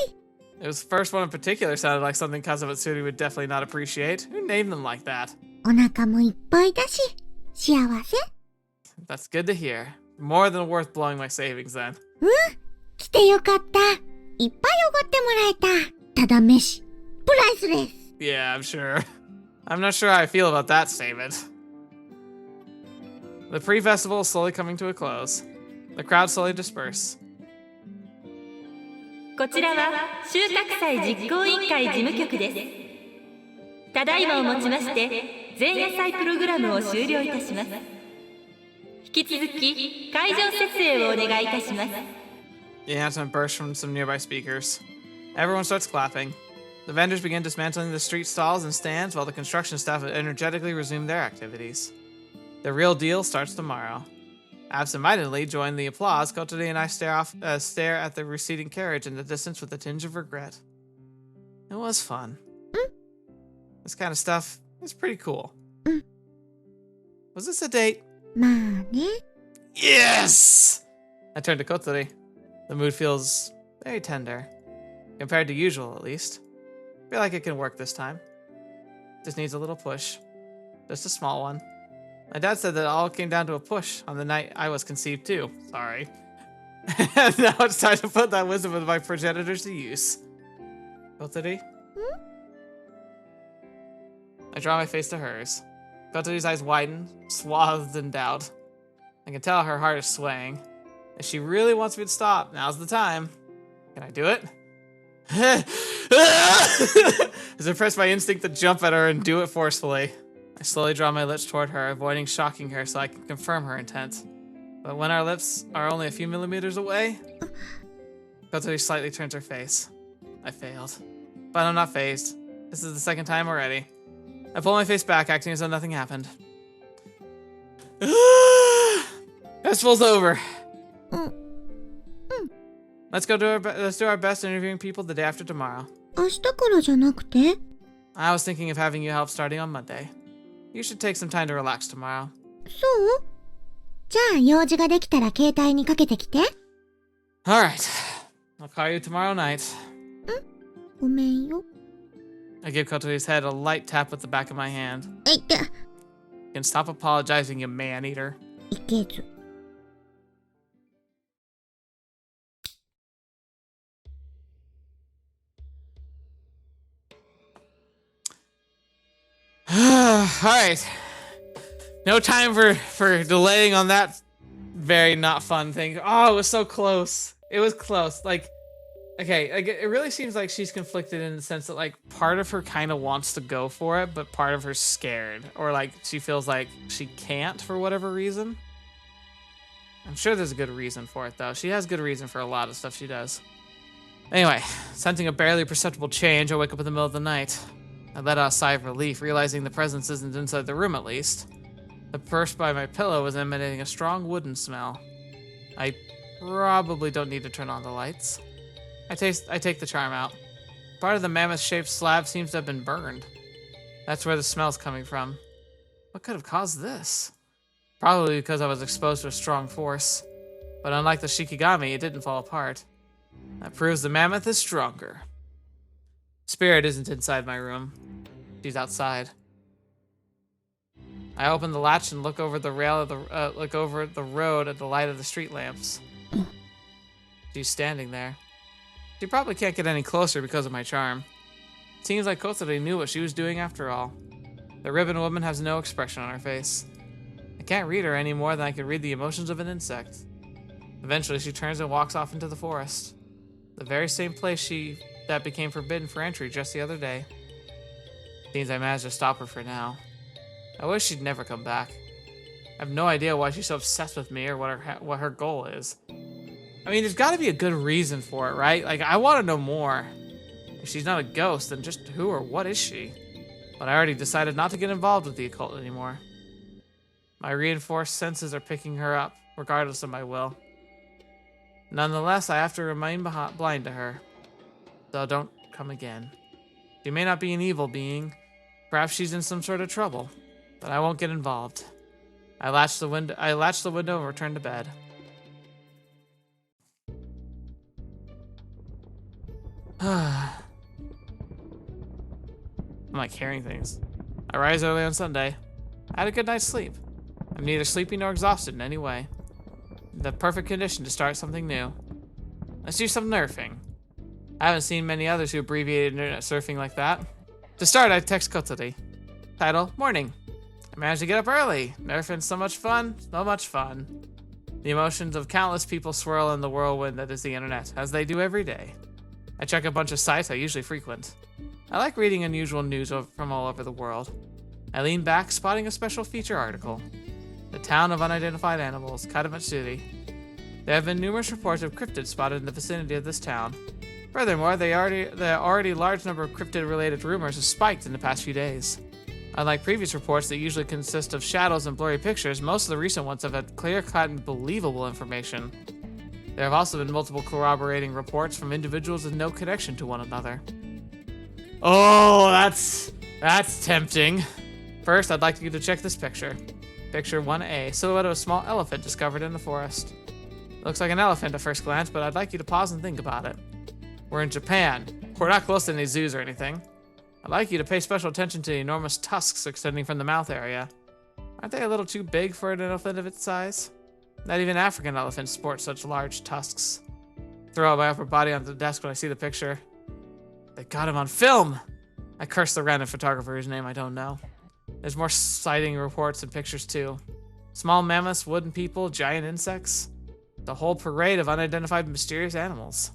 い。It was the first one in particular sounded like something Kazamatsuri would definitely not appreciate. Who named them like that? お腹もいっぱいだし、幸せ。That's good to hear. More than worth blowing my savings then. 来てよかった。いっぱいおごってもらえた。ただ飯。プライスレス。Yeah, I'm sure. I'm not sure how I feel about that statement. The pre-festival is slowly coming to a close. The crowd slowly disperse. こちらは収穫祭実行委員会事務局です。ただいまをもちまして前夜祭プログラムを終了いたします。引き続き会場設営をお願いいたします。The announcement bursts from some nearby speakers. Everyone starts clapping. The vendors begin dismantling the street stalls and stands while the construction staff energetically resume their activities. The real deal starts tomorrow. Absent-mindedly join the applause, Kotori and I stare at the receding carriage in the distance with a tinge of regret. It was fun. This kind of stuff is pretty cool. Was this a date? まあね。 Yes! I turn to Kotori. The mood feels very tender. Compared to usual, at least. Feel like it can work this time. Just needs a little push. Just a small one. My dad said that it all came down to a push on the night I was conceived too. Sorry. And now it's time to put that wisdom of my progenitors to use. Kotori? I draw my face to hers. Kotori's eyes widen, swathed in doubt. I can tell her heart is swaying. If she really wants me to stop, now's the time. Can I do it? As I press my instinct to jump at her and do it forcefully. I slowly draw my lips toward her, avoiding shocking her so I can confirm her intent. But when our lips are only a few millimeters away, Kotori slightly turns her face. I failed. But I'm not fazed. This is the second time already. I pull my face back, acting as though nothing happened. Festival's over. Let's do our best interviewing people the day after tomorrow. 明日からじゃなくて？ I was thinking of having you help starting on Monday. You should take some time to relax tomorrow. そう？じゃあ用事ができたら携帯にかけてきて。Alright. I'll call you tomorrow night. ごめんよ。I give Kotori's head a light tap with the back of my hand. いって。You can stop apologizing, you man-eater. いけず。Alright. No time for delaying on that very not fun thing. Oh, it was so close. It was close. Like, okay, it really seems like she's conflicted in the sense that, like, part of her kind of wants to go for it, but part of her's scared. Or, like, she feels like she can't for whatever reason. I'm sure there's a good reason for it, though. She has good reason for a lot of stuff she does. Anyway, sensing a barely perceptible change, I wake up in the middle of the night. I let out a sigh of relief, realizing the presence isn't inside the room at least. The purse by my pillow was emanating a strong wooden smell. I probably don't need to turn on the lights. I take the charm out. Part of the mammoth-shaped slab seems to have been burned. That's where the smell's coming from. What could have caused this? Probably because I was exposed to a strong force. But unlike the Shikigami, it didn't fall apart. That proves the mammoth is stronger. Spirit isn't inside my room. She's outside. I open the latch and look over the rail of the road at the light of the street lamps. She's standing there. She probably can't get any closer because of my charm. It seems like Kotori knew what she was doing after all. The ribbon woman has no expression on her face. I can't read her any more than I could read the emotions of an insect. Eventually, she turns and walks off into the forest. The very same place that became forbidden for entry just the other day. Seems I managed to stop her for now. I wish she'd never come back. I have no idea why she's so obsessed with me or what her goal is. I mean, there's got to be a good reason for it, right? Like, I want to know more. If she's not a ghost, then just who or what is she? But I already decided not to get involved with the occult anymore. My reinforced senses are picking her up, regardless of my will. Nonetheless, I have to remain blind to her. So don't come again. She may not be an evil being. Perhaps she's in some sort of trouble. But I won't get involved. I latched the window and returned to bed. I'm like hearing things. I rise early on Sunday. I had a good night's sleep. I'm neither sleepy nor exhausted in any way. The perfect condition to start something new. Let's do some nerfing. I haven't seen many others who abbreviated internet surfing like that. To start, I text Kotori. Title, morning. I managed to get up early. Nerfing's so much fun, so much fun. The emotions of countless people swirl in the whirlwind that is the internet, as they do every day. I check a bunch of sites I usually frequent. I like reading unusual news from all over the world. I lean back, spotting a special feature article. The town of unidentified animals, Kazamatsuri. There have been numerous reports of cryptids spotted in the vicinity of this town. Furthermore, the already large number of cryptid-related rumors has spiked in the past few days. Unlike previous reports that usually consist of shadows and blurry pictures, most of the recent ones have had clear-cut and believable information. There have also been multiple corroborating reports from individuals with no connection to one another. Oh, that's tempting. First, I'd like you to check this picture. Picture 1A, silhouette of a small elephant discovered in the forest. Looks like an elephant at first glance, but I'd like you to pause and think about it. We're in Japan. We're not close to any zoos or anything. I'd like you to pay special attention to the enormous tusks extending from the mouth area. Aren't they a little too big for an elephant of its size? Not even African elephants sport such large tusks. Throw out my upper body onto the desk when I see the picture. They got him on film! I curse the random photographer whose name I don't know. There's more sighting reports and pictures too. Small mammoths, wooden people, giant insects. The whole parade of unidentified mysterious animals.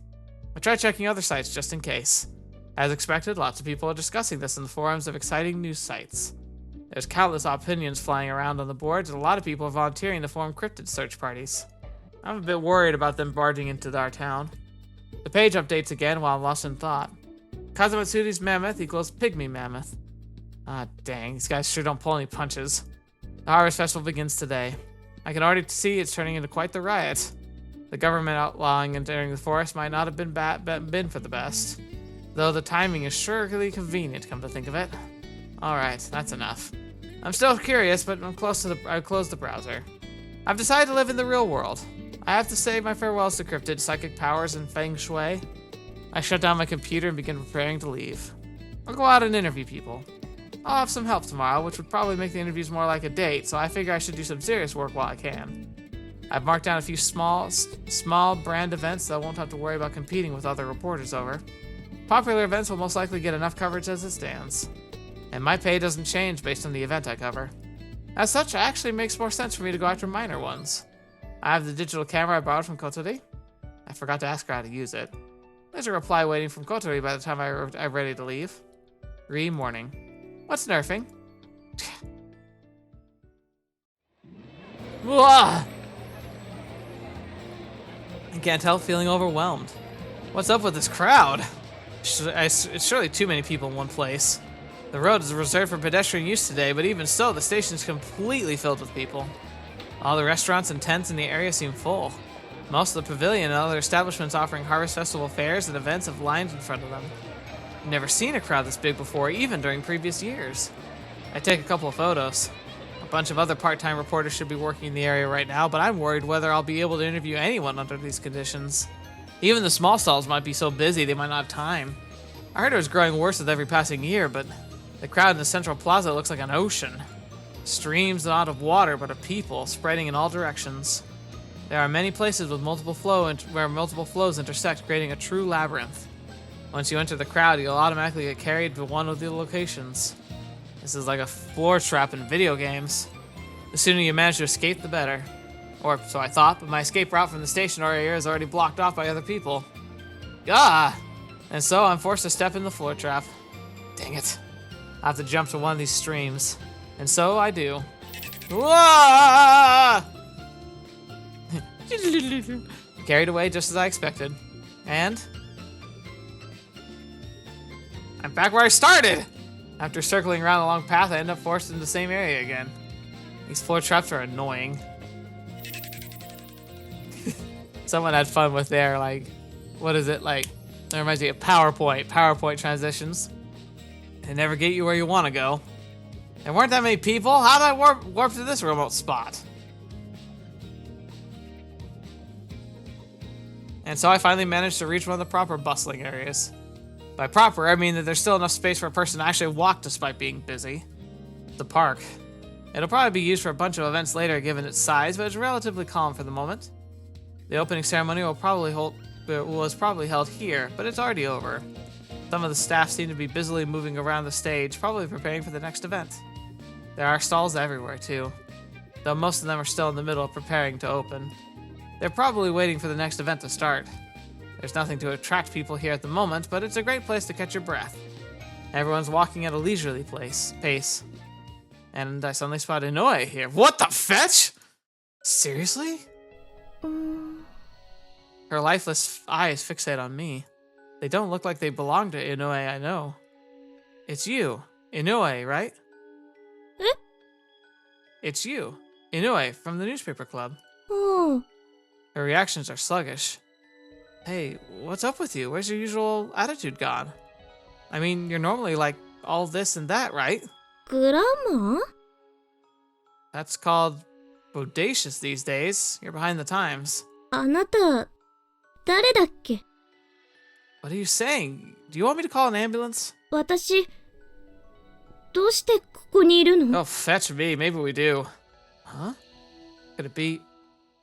I tried checking other sites just in case. As expected, lots of people are discussing this in the forums of exciting news sites. There's countless opinions flying around on the boards, and a lot of people are volunteering to form cryptid search parties. I'm a bit worried about them barging into our town. The page updates again while I'm lost in thought. Kazamatsuri's mammoth equals pygmy mammoth. Ah, dang, these guys sure don't pull any punches. The Harvest Festival begins today. I can already see it's turning into quite the riot. The government outlawing entering the forest might not have been for the best. Though the timing is surely convenient, come to think of it. Alright, that's enough. I'm still curious, but I've closed the browser. I've decided to live in the real world. I have to say my farewells to cryptid, psychic powers, and feng shui. I shut down my computer and begin preparing to leave. I'll go out and interview people. I'll have some help tomorrow, which would probably make the interviews more like a date, so I figure I should do some serious work while I can. I've marked down a few small brand events that I won't have to worry about competing with other reporters over. Popular events will most likely get enough coverage as it stands. And my pay doesn't change based on the event I cover. As such, it actually makes more sense for me to go after minor ones. I have the digital camera I borrowed from Kotori. I forgot to ask her how to use it. There's a reply waiting from Kotori by the time I'm ready to leave. Morning. What's nerfing? I can't help feeling overwhelmed. What's up with this crowd? It's surely too many people in one place. The road is reserved for pedestrian use today, but even so, the station is completely filled with people. All the restaurants and tents in the area seem full. Most of the pavilion and other establishments offering Harvest Festival fairs and events have lines in front of them. I've never seen a crowd this big before, even during previous years. I take a couple of photos. A bunch of other part-time reporters should be working in the area right now, but I'm worried whether I'll be able to interview anyone under these conditions. Even the small stalls might be so busy they might not have time. I heard it was growing worse with every passing year, but the crowd in the central plaza looks like an ocean. Streams not of water, but of people spreading in all directions. There are many places with where multiple flows intersect, creating a true labyrinth. Once you enter the crowd, you'll automatically get carried to one of the locations. This is like a floor trap in video games. The sooner you manage to escape, the better. Or so I thought, but my escape route from the station area is already blocked off by other people. Ah! And so I'm forced to step in the floor trap. Dang it. I have to jump to one of these streams. And so I do. Whoa! carried away just as I expected. And I'm back where I started! After circling around a long path, I end up forced into the same area again. These floor traps are annoying. Someone had fun with their, like, what is it, like, that reminds me of PowerPoint transitions. They never get you where you want to go. There weren't that many people. How did I warp to this remote spot? And so I finally managed to reach one of the proper bustling areas. By proper, I mean that there's still enough space for a person to actually walk despite being busy. The park. It'll probably be used for a bunch of events later given its size, but it's relatively calm for the moment. The opening ceremony was probably held here, but it's already over. Some of the staff seem to be busily moving around the stage, probably preparing for the next event. There are stalls everywhere too, though most of them are still in the middle of preparing to open. They're probably waiting for the next event to start. There's nothing to attract people here at the moment, but it's a great place to catch your breath. Everyone's walking at a leisurely pace. And I suddenly spot Inoue here. What the fetch? Seriously? Her lifeless eyes fixate on me. They don't look like they belong to Inoue I know. It's you, Inoue, right? Eh? It's you, Inoue, from the newspaper club. Oh. Her reactions are sluggish. Hey, what's up with you? Where's your usual attitude gone? I mean, you're normally like all this and that, right? Grandma? That's called bodacious these days. You're behind the times. あなた、誰だっけ? What are you saying? Do you want me to call an ambulance? 私、どうしてここにいるの? Oh, fetch me. Maybe we do. Huh? Could it be?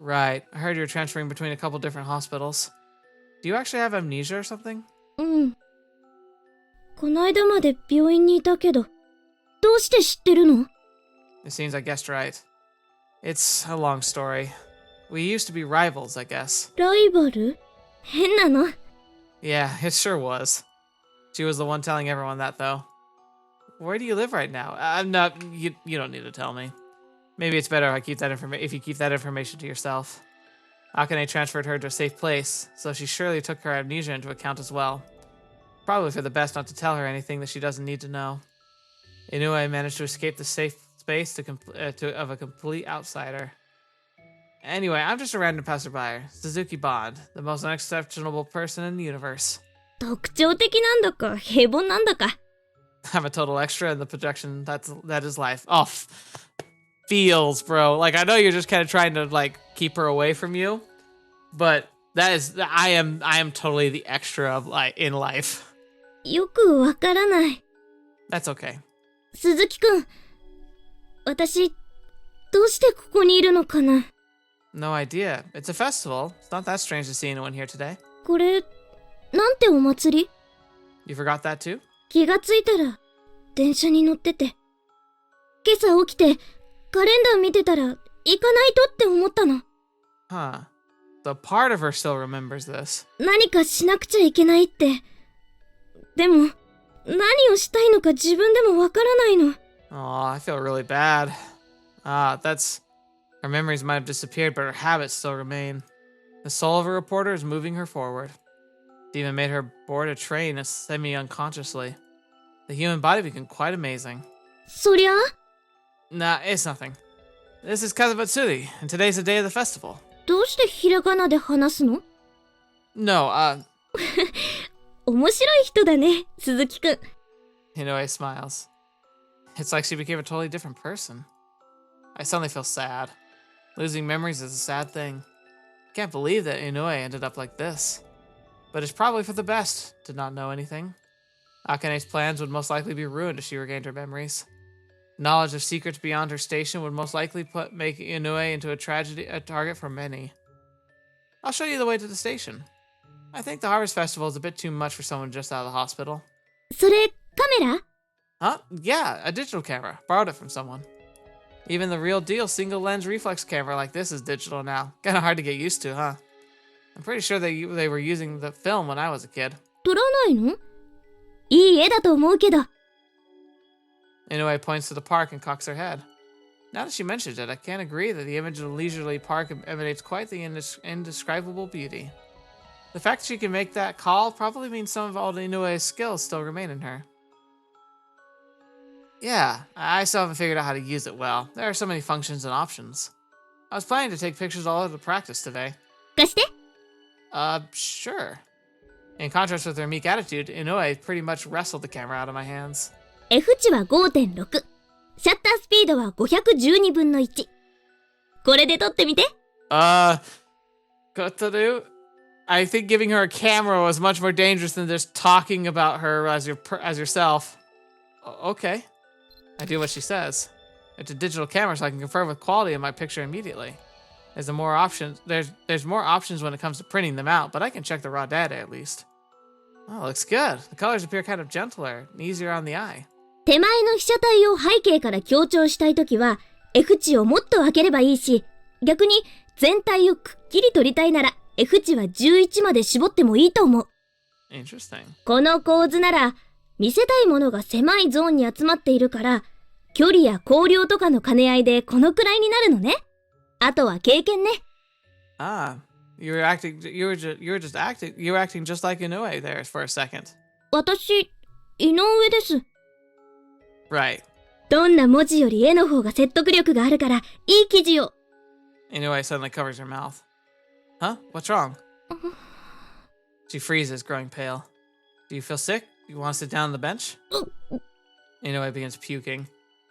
Right. I heard you're transferring between a couple different hospitals. Do you actually have amnesia or something? うん。この間まで病院にいたけど、どうして知ってるの? It seems I guessed right. It's a long story. We used to be rivals, I guess. ライバル? 変なの? Yeah, it sure was. She was the one telling everyone that, though. Where do you live right now? I'm not. You don't need to tell me. Maybe it's better if you keep that information to yourself. Akane transferred her to a safe place, so she surely took her amnesia into account as well. Probably for the best not to tell her anything that she doesn't need to know. Inoue managed to escape the safe space of a complete outsider. Anyway, I'm just a random passerby, Suzuki Bond, the most unexceptionable person in the universe. 特徴的なんだか、平凡なんだか。I'm a total extra in the projection. That is life. Oh, feels, bro. Like, I know you're just kind of trying to like keep her away from you, but I am totally the extra of in life. よくわからない。That's okay. 鈴木くん、私、どうしてここにいるのかな? No idea. It's a festival. It's not that strange to see anyone here today. これ、なんてお祭り? You forgot that too? 気がついたら、電車に乗ってて。今朝起きて、カレンダー見てたら、行かないとって思ったの。Huh. So part of her still remembers this. 何かしなくちゃいけないって。でも、何をしたいのか自分でもわからないの。Oh, I feel really bad. Her memories might have disappeared, but her habits still remain. The soul of a reporter is moving her forward. It even made her board a train semi-unconsciously. The human body became quite amazing. そりゃ? Nah, it's nothing. This is Kazamatsuri, and today's the day of the festival. どうしてひらがなで話すの? No, 面白い人だね、鈴木くん。Inoue smiles. It's like she became a totally different person. I suddenly feel sad. Losing memories is a sad thing. I can't believe that Inoue ended up like this. But it's probably for the best to not know anything. Akane's plans would most likely be ruined if she regained her memories. Knowledge of secrets beyond her station would most likely make Inoue into a target for many. I'll show you the way to the station. I think the Harvest Festival is a bit too much for someone just out of the hospital. それ、カメラ? Huh? Yeah, a digital camera. Borrowed it from someone. Even the real deal single lens reflex camera like this is digital now. Kinda hard to get used to, huh? I'm pretty sure they were using the film when I was a kid. 撮らないの? いい絵だと思うけど。 Inoue points to the park and cocks her head. Now that she mentions it, I can't agree that the image of the leisurely park emanates quite the indescribable beauty. The fact that she can make that call probably means some of old Inoue's skills still remain in her. Yeah, I still haven't figured out how to use it well. There are so many functions and options. I was planning to take pictures all over the practice today. 貸して。 Sure. In contrast with her meek attitude, Inoue pretty much wrestled the camera out of my hands. F 値は 5.6。シャッタースピードは512分の1。これで撮ってみて。Kotaru? I think giving her a camera was much more dangerous than just talking about her as yourself. Okay. I do what she says. It's a digital camera, so I can confirm with quality of my picture immediately. There's more options when it comes to printing them out, but I can check the raw data at least. Oh, looks good. The colors appear kind of gentler and easier on the eye. 手前の被写体を背景から強調したいときは F 値をもっと開ければいいし、逆に全体をくっきり撮りたいなら F 値は11まで絞ってもいいと思う。Interesting. この構図なら見せたいものが狭いゾーンに集まっているから距離や光量とかの兼ね合いでこのくらいになるのね。あとは経験ね。You were acting just like Inoue there for a second. 私、井上です。Right. どんな文字より絵の方が説得力があるからいい記事を。Inoue suddenly covers her mouth. Huh? What's wrong? She freezes, growing pale. Do you feel sick? You want to sit down on the bench? Inoue begins puking.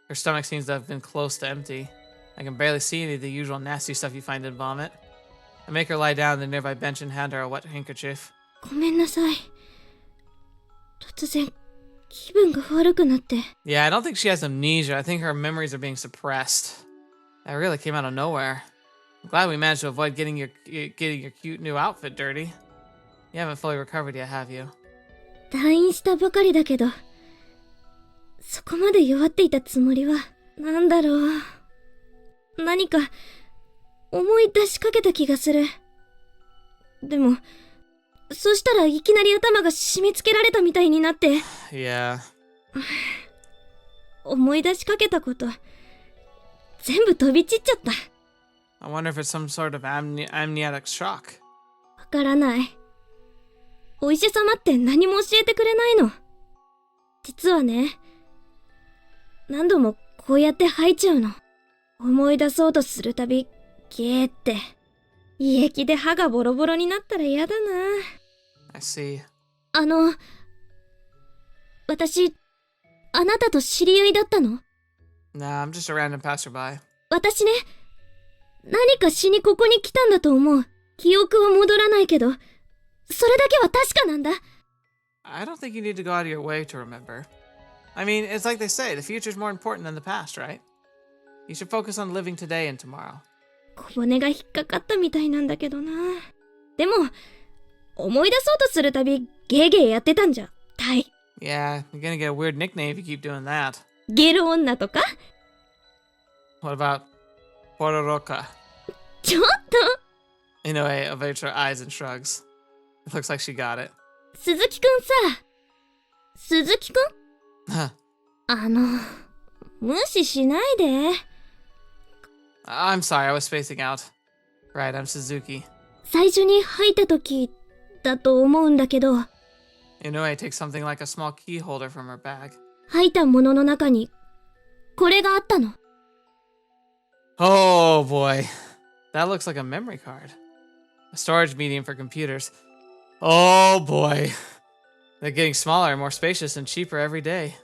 Her stomach seems to have been close to empty. I can barely see any of the usual nasty stuff you find in vomit. I make her lie down on the nearby bench and hand her a wet handkerchief. ごめんなさい。突然、気分が悪くなって。Yeah, I don't think she has amnesia. I think her memories are being suppressed. That really came out of nowhere. I'm glad we managed to avoid getting your cute new outfit dirty. You haven't fully recovered yet, have you? 退院したばかりだけど、そこまで弱っていたつもりは、なんだろう。何か、思い出しかけた気がする。でも、そしたらいきなり頭が締め付けられたみたいになって。Yeah. 思い出しかけたこと、全部飛び散っちゃった。I wonder if it's some sort of amniotic shock. わからない。お医者様って何も教えてくれないの。実はね、何度もこうやって吐いちゃうの。思い出そうとするたび、ゲーって。胃液で歯がボロボロになったら嫌だな。I see. 私、あなたと知り合いだったの？ Nah, I'm just a random passerby. 私ね、何かしにここに来たんだと思う。記憶は戻らないけど、それだけは確かなんだ。I don't think you need to go out of your way to remember. I mean, it's like they say, the future's more important than the past, right? You should focus on living today and tomorrow. 小骨が引っかかったみたいなんだけどな。でも、思い出そうとするたび、ゲーゲーやってたんじゃ、タイ。Yeah, you're gonna get a weird nickname if you keep doing that. ゲル女とか？ What about Pororoka? ちょっと Inoue averts her eyes and shrugs. It looks like she got it. 鈴木くんさ。鈴木くん？ Huh. 無視しないで。I'm sorry, I was spacing out. Right, I'm Suzuki. 最初に吐いた時だと思うんだけど、 Inoue takes something like a small key holder from her bag. 吐いたものの中にこれがあったの。 Oh boy. That looks like a memory card. A storage medium for computers. Oh boy. They're getting smaller and more spacious and cheaper every day.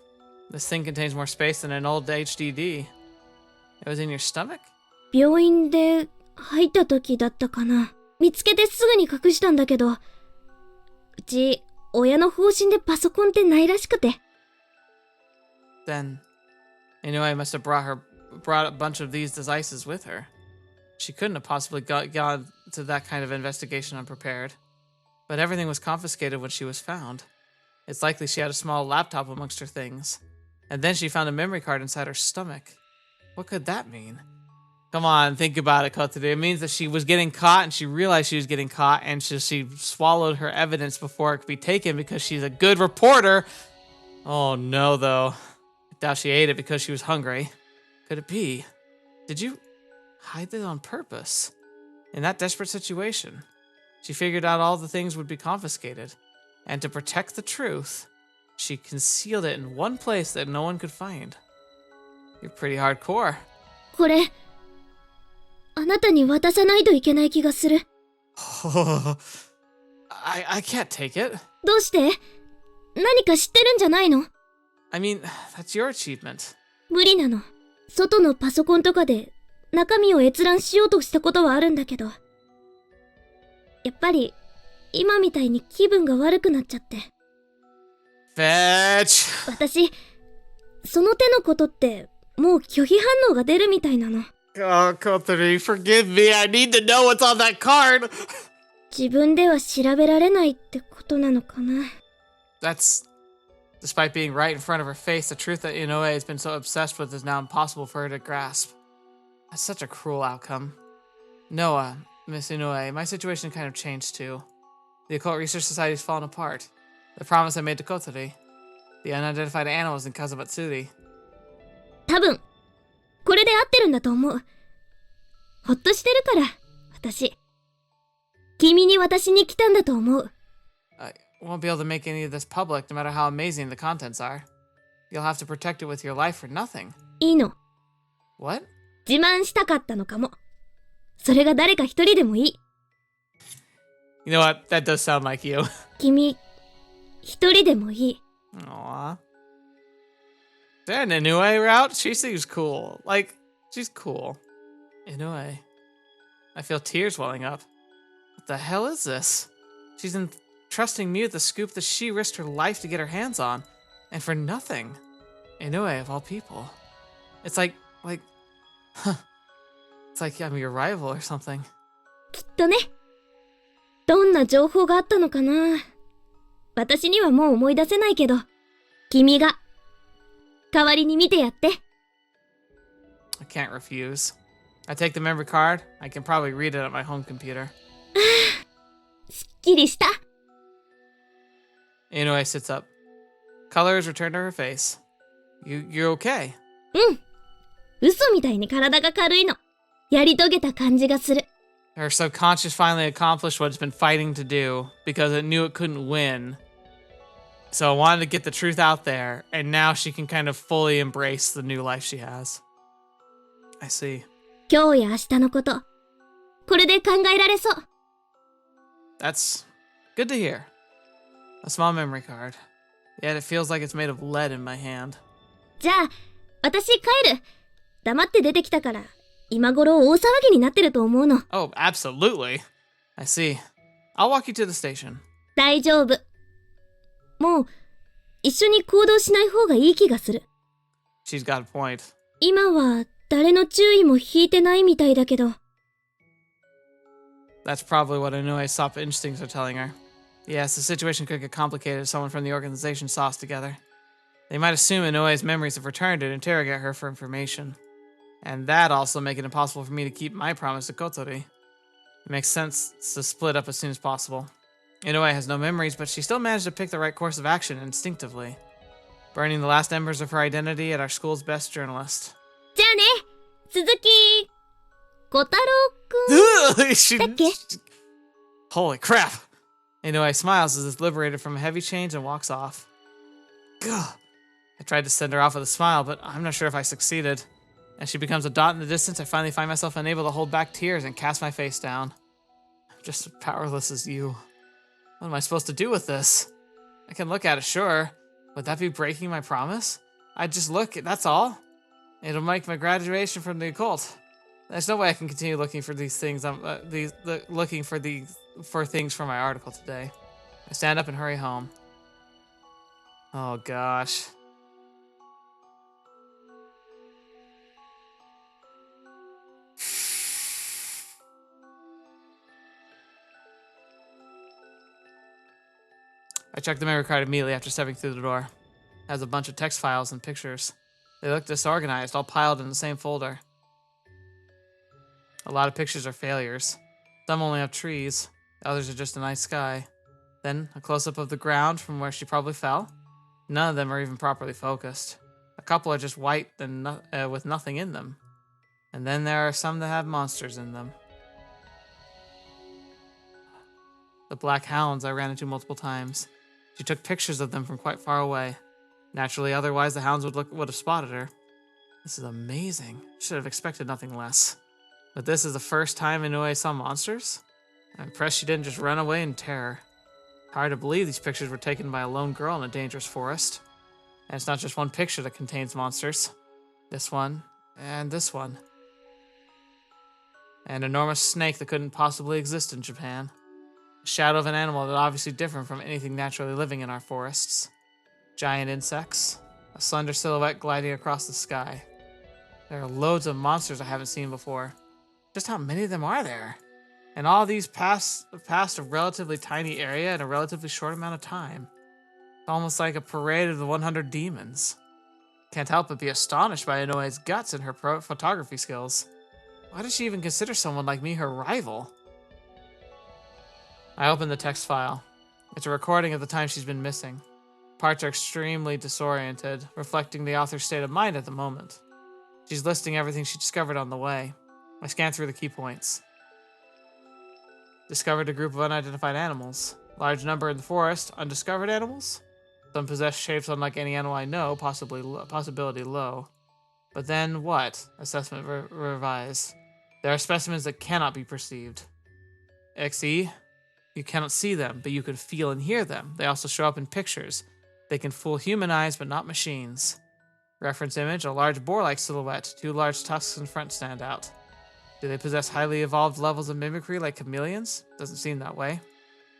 This thing contains more space than an old HDD. It was in your stomach? 病院で吐いた時だったかな。見つけてすぐに隠したんだけど、うち親の方針でパソコンってないらしくて。Then, Inoue must have brought a bunch of these devices with her. She couldn't have possibly gone to that kind of investigation unprepared. But everything was confiscated when she was found. It's likely she had a small laptop amongst her things. And then she found a memory card inside her stomach. What could that mean? Come on, think about it, Kotori. It means that she was getting caught and she realized she was getting caught and she swallowed her evidence before it could be taken because she's a good reporter. Oh no, though. I doubt she ate it because she was hungry. Could it be? Did you hide it on purpose? In that desperate situation, she figured out all the things would be confiscated, and to protect the truth, she concealed it in one place that no one could find. You're pretty hardcore. これ、あなたに渡さないといけない気がする。I can't take it. どうして？何か知ってるんじゃないの？ I mean, that's your achievement. 無理なの。外のパソコンとかで中身を閲覧しようとしたことはあるんだけど。やっぱり、今みたいに気分が悪くなっちゃって。Fetch! 私、その手のことってもう拒否反応が出るみたいなの。Oh, Kotori, forgive me. I need to know what's on that card. 自分では調べられないってことなのかな。That's... Despite being right in front of her face, the truth that Inoue has been so obsessed with is now impossible for her to grasp. That's such a cruel outcome. Noah, Miss Inoue, my situation kind of changed too. The Occult Research Society's fallen apart. The promise I made to Kotori. The unidentified animals in Kazamatsuri. 多分、これで合ってるんだと思う。ほっとしてるから、私。君に渡しに来たんだと思う。I won't be able to make any of this public, no matter how amazing the contents are. You'll have to protect it with your life for nothing. いいの。What? 自慢したかったのかも。それが誰か一人でもいい。You know what? That does sound like you. 君、一人でもいい。Aww. Is there an Inoue route? She seems cool. Like, she's cool. Inoue. I feel tears welling up. What the hell is this? She's entrusting me with the scoop that she risked her life to get her hands on. And for nothing. Inoue, of all people. It's like, it's like I'm your rival or something. きっとね。どんな情報があったのかな。私にはもう思い出せないけど、君が代わりに見てやって。I can't refuse. I take the memory card. I can probably read it at my home computer. すっきりした。Inoue sits up. Color is returned to her face. You're okay? うん。嘘みたいに体が軽いの。やり遂げた感じがする。Her subconscious finally accomplished what it's been fighting to do because it knew it couldn't win. So it wanted to get the truth out there, and now she can kind of fully embrace the new life she has. I see. 今日や明日のこと、これで考えられそう。That's good to hear. A small memory card. Yet it feels like it's made of lead in my hand. じゃあ、私帰る。黙って出てきたから、今頃大騒ぎになってると思うの。Oh, absolutely. I see. I'll walk you to the station. 大丈夫。もう、一緒に行動しない方がいい気がする。She's got a point. 今は、誰の注意も引いてないみたいだけど。That's probably what Inoue's top instincts are telling her. Yes, the situation could get complicated if someone from the organization saw us together. They might assume Inoue's memories have returned and interrogate her for information. And that also make it impossible for me to keep my promise to Kotori. It makes sense to split up as soon as possible. Inoue has no memories, but she still managed to pick the right course of action instinctively. Burning the last embers of her identity at our school's best journalist. じゃあね、鈴木小太郎くん。She- だっけ？ Holy crap! Inoue smiles as if liberated from a heavy chains and walks off. Gah. I tried to send her off with a smile, but I'm not sure if I succeeded. As she becomes a dot in the distance, I finally find myself unable to hold back tears and cast my face down. I'm just as powerless as you. What am I supposed to do with this? I can look at it, sure. Would that be breaking my promise? I'd just look, that's all. It'll make my graduation from the occult. There's no way I can continue looking for these things. Looking for things from my article today. I stand up and hurry home. Oh gosh. I checked the memory card immediately after stepping through the door. It has a bunch of text files and pictures. They look disorganized, all piled in the same folder. A lot of pictures are failures. Some only have trees. Others are just a night sky. Then, a close-up of the ground from where she probably fell. None of them are even properly focused. A couple are just white and with nothing in them. And then there are some that have monsters in them. The black hounds I ran into multiple times. She took pictures of them from quite far away. Naturally, otherwise the hounds would have spotted her. This is amazing. Should have expected nothing less. But this is the first time Inoue saw monsters? I'm impressed she didn't just run away in terror. Hard to believe these pictures were taken by a lone girl in a dangerous forest. And it's not just one picture that contains monsters. This one, and this one. An enormous snake that couldn't possibly exist in Japan. A shadow of an animal that obviously different from anything naturally living in our forests. Giant insects. A slender silhouette gliding across the sky. There are loads of monsters I haven't seen before. Just how many of them are there? And all these passed a relatively tiny area in a relatively short amount of time. It's almost like a parade of the 100 demons. Can't help but be astonished by Inoue's guts and her photography skills. Why does she even consider someone like me her rival? I open the text file. It's a recording of the time she's been missing. Parts are extremely disoriented, reflecting the author's state of mind at the moment. She's listing everything she discovered on the way. I scan through the key points. Discovered a group of unidentified animals. Large number in the forest. Undiscovered animals? Some possess shapes unlike any animal I know, possibility low. But then what? Assessment revised. There are specimens that cannot be perceived. XE? You cannot see them, but you can feel and hear them. They also show up in pictures. They can fool human eyes, but not machines. Reference image, a large boar-like silhouette. 2 large tusks in front stand out. Do they possess highly evolved levels of mimicry like chameleons? Doesn't seem that way.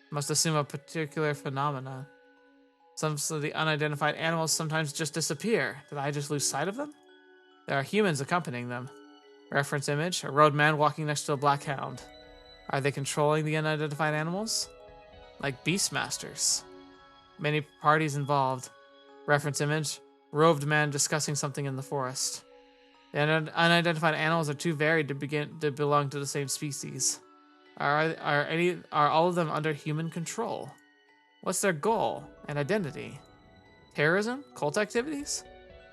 Must assume a particular phenomena. Some of the unidentified animals sometimes just disappear. Did I just lose sight of them? There are humans accompanying them. Reference image, a roadman walking next to a black hound. Are they controlling the unidentified animals? Like beastmasters. Many parties involved. Reference image, robed man discussing something in the forest. The unidentified animals are too varied to belong to the same species. Are all of them under human control? What's their goal and identity? Terrorism? Cult activities?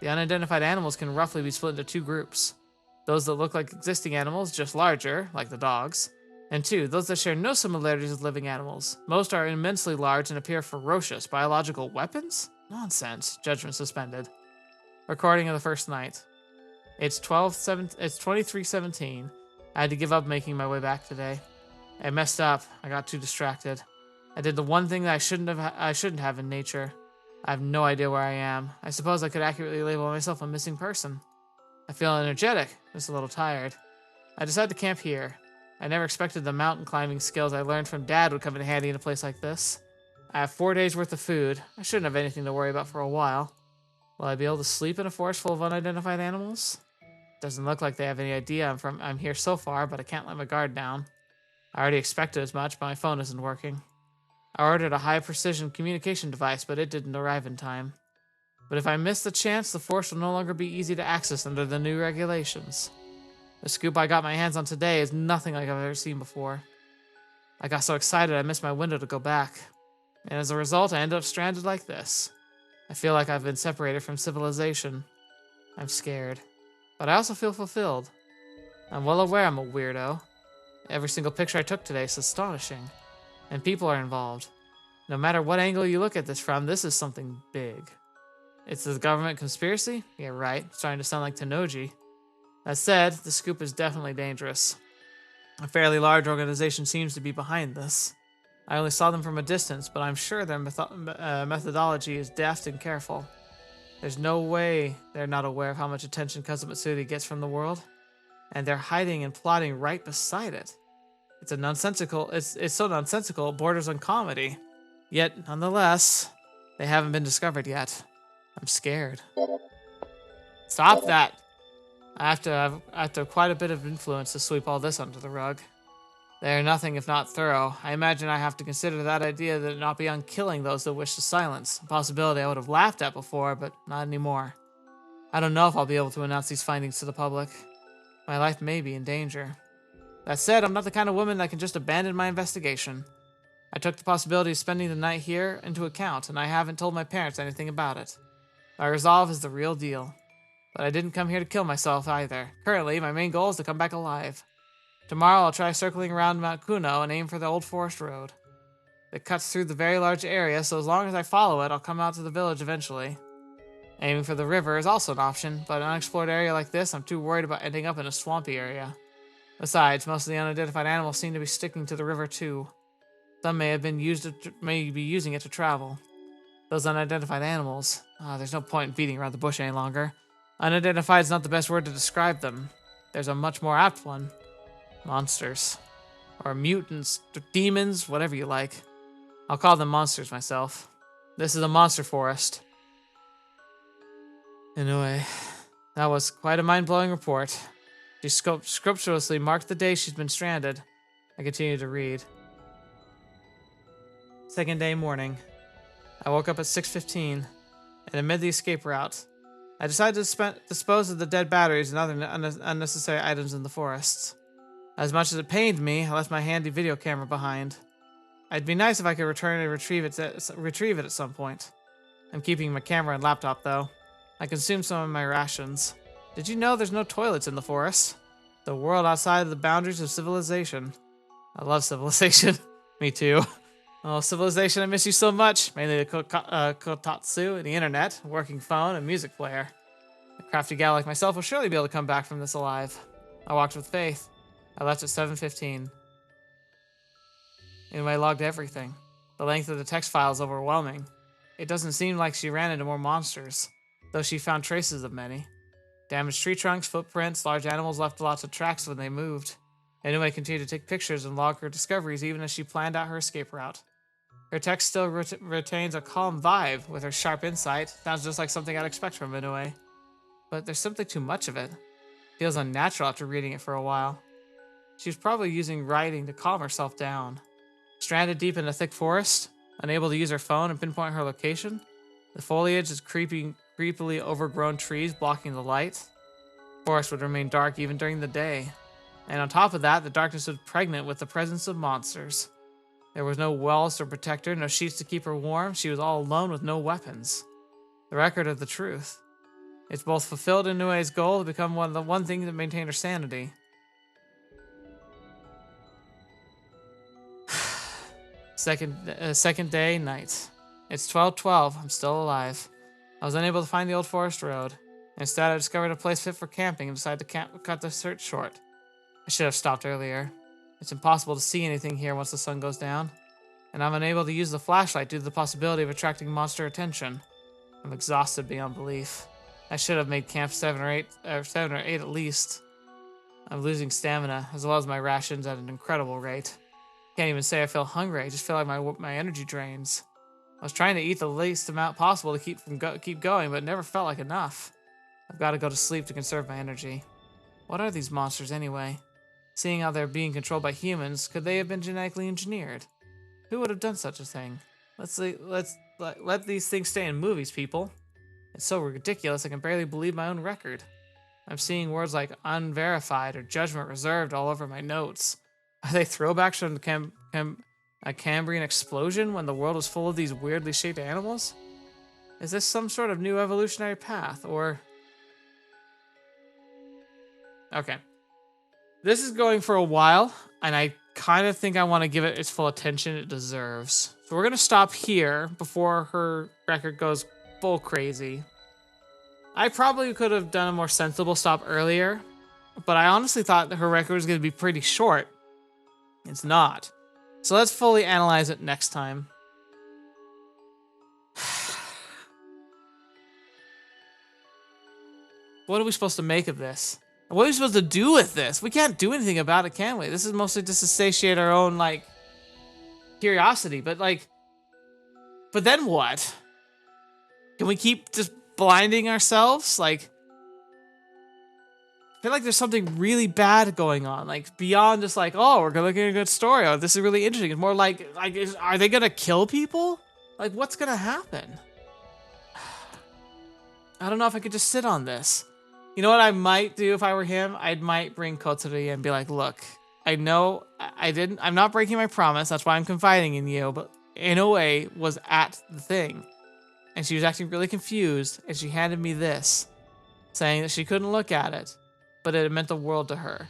The unidentified animals can roughly be split into 2 groups. Those that look like existing animals, just larger, like the dogs. And 2, those that share no similarities with living animals. Most are immensely large and appear ferocious. Biological weapons? Nonsense. Judgment suspended. Recording of the first night. It's 23:17. I had to give up making my way back today. I messed up. I got too distracted. I did the one thing that I shouldn't have in nature. I have no idea where I am. I suppose I could accurately label myself a missing person. I feel energetic, just a little tired. I decided to camp here. I never expected the mountain climbing skills I learned from Dad would come in handy in a place like this. I have 4 days worth of food. I shouldn't have anything to worry about for a while. Will I be able to sleep in a forest full of unidentified animals? Doesn't look like they have any idea I'm here so far, but I can't let my guard down. I already expected as much, but my phone isn't working. I ordered a high-precision communication device, but it didn't arrive in time. But if I miss the chance, the forest will no longer be easy to access under the new regulations. The scoop I got my hands on today is nothing like I've ever seen before. I got so excited I missed my window to go back. And as a result, I ended up stranded like this. I feel like I've been separated from civilization. I'm scared. But I also feel fulfilled. I'm well aware I'm a weirdo. Every single picture I took today is astonishing. And people are involved. No matter what angle you look at this from, this is something big. It's the government conspiracy? Yeah, right. Starting to sound like Tennouji. That said, the scoop is definitely dangerous. A fairly large organization seems to be behind this. I only saw them from a distance, but I'm sure their methodology is deft and careful. There's no way they're not aware of how much attention Kazamatsuri gets from the world. And they're hiding and plotting right beside it. It's so nonsensical it borders on comedy. Yet, nonetheless, they haven't been discovered yet. I'm scared. Stop that! I have to have quite a bit of influence to sweep all this under the rug. They are nothing if not thorough. I imagine I have to consider that idea that it not beyond killing those that wish to silence. A possibility I would have laughed at before, but not anymore. I don't know if I'll be able to announce these findings to the public. My life may be in danger. That said, I'm not the kind of woman that can just abandon my investigation. I took the possibility of spending the night here into account, and I haven't told my parents anything about it. My resolve is the real deal. But I didn't come here to kill myself either. Currently, my main goal is to come back alive. Tomorrow I'll try circling around Mount Kuno and aim for the old forest road. It cuts through the very large area, so as long as I follow it, I'll come out to the village eventually. Aiming for the river is also an option, but an unexplored area like this, I'm too worried about ending up in a swampy area. Besides, most of the unidentified animals seem to be sticking to the river too. Some may be using it to travel. Those unidentified animals. There's no point in beating around the bush any longer. Unidentified is not the best word to describe them. There's a much more apt one. Monsters. Or mutants, demons, whatever you like. I'll call them monsters myself. This is a monster forest. Anyway, that was quite a mind-blowing report. She scrupulously marked the day she's been stranded. I continue to read. Second day morning. I woke up at 6:15, and amid the escape route, I decided to dispose of the dead batteries and other unnecessary items in the forests. As much as it pained me, I left my handy video camera behind. It'd be nice if I could return and retrieve it at some point. I'm keeping my camera and laptop though. I consumed some of my rations. Did you know there's no toilets in the forest? The world outside of the boundaries of civilization. I love civilization. Me too. Oh, civilization, I miss you so much. Mainly the kotatsu and the internet, a working phone, and music player. A crafty gal like myself will surely be able to come back from this alive. I walked with faith. I left at 7:15. Anyway, I logged everything. The length of the text file is overwhelming. It doesn't seem like she ran into more monsters, though she found traces of many. Damaged tree trunks, footprints, large animals left lots of tracks when they moved. Anyway, continued to take pictures and log her discoveries even as she planned out her escape route. Her text still retains a calm vibe with her sharp insight. Sounds just like something I'd expect from Inoue. But there's simply too much of it. Feels unnatural after reading it for a while. She was probably using writing to calm herself down. Stranded deep in a thick forest, unable to use her phone and pinpoint her location. The foliage is creepily overgrown trees blocking the light. The forest would remain dark even during the day. And on top of that, the darkness was pregnant with the presence of monsters. There was no walls to protect her, no sheets to keep her warm. She was all alone with no weapons. The record of the truth. It's both fulfilled Inoue's goal to become the one thing that maintained her sanity. Second day, night. It's 12:12. I'm still alive. I was unable to find the old forest road. Instead, I discovered a place fit for camping and decided to cut the search short. I should have stopped earlier. It's impossible to see anything here once the sun goes down, and I'm unable to use the flashlight due to the possibility of attracting monster attention. I'm exhausted beyond belief. I should have made camp 7 or 8 at least. I'm losing stamina, as well as my rations at an incredible rate. Can't even say I feel hungry, I just feel like my energy drains. I was trying to eat the least amount possible to keep going, but it never felt like enough. I've got to go to sleep to conserve my energy. What are these monsters anyway? Seeing how they're being controlled by humans, could they have been genetically engineered? Who would have done such a thing? Let these things stay in movies, people. It's so ridiculous I can barely believe my own record. I'm seeing words like unverified or judgment reserved all over my notes. Are they throwbacks from a Cambrian explosion when the world was full of these weirdly shaped animals? Is this some sort of new evolutionary path, or... Okay. This is going for a while, and I kind of think I want to give it its full attention it deserves. So we're going to stop here before her record goes full crazy. I probably could have done a more sensible stop earlier, but I honestly thought that her record was going to be pretty short. It's not. So let's fully analyze it next time. What are we supposed to make of this? What are we supposed to do with this? We can't do anything about it, can we? This is mostly just to satiate our own, curiosity. But then what? Can we keep just blinding ourselves? I feel like there's something really bad going on. Beyond just oh, we're gonna get a good story. Oh, this is really interesting. It's more are they gonna kill people? What's gonna happen? I don't know if I could just sit on this. You know what I might do if I were him? I might bring Kotori and be like, look, I know I'm not breaking my promise. That's why I'm confiding in you. But Inoue was at the thing. And she was acting really confused. And she handed me this. saying that she couldn't look at it, but it meant the world to her.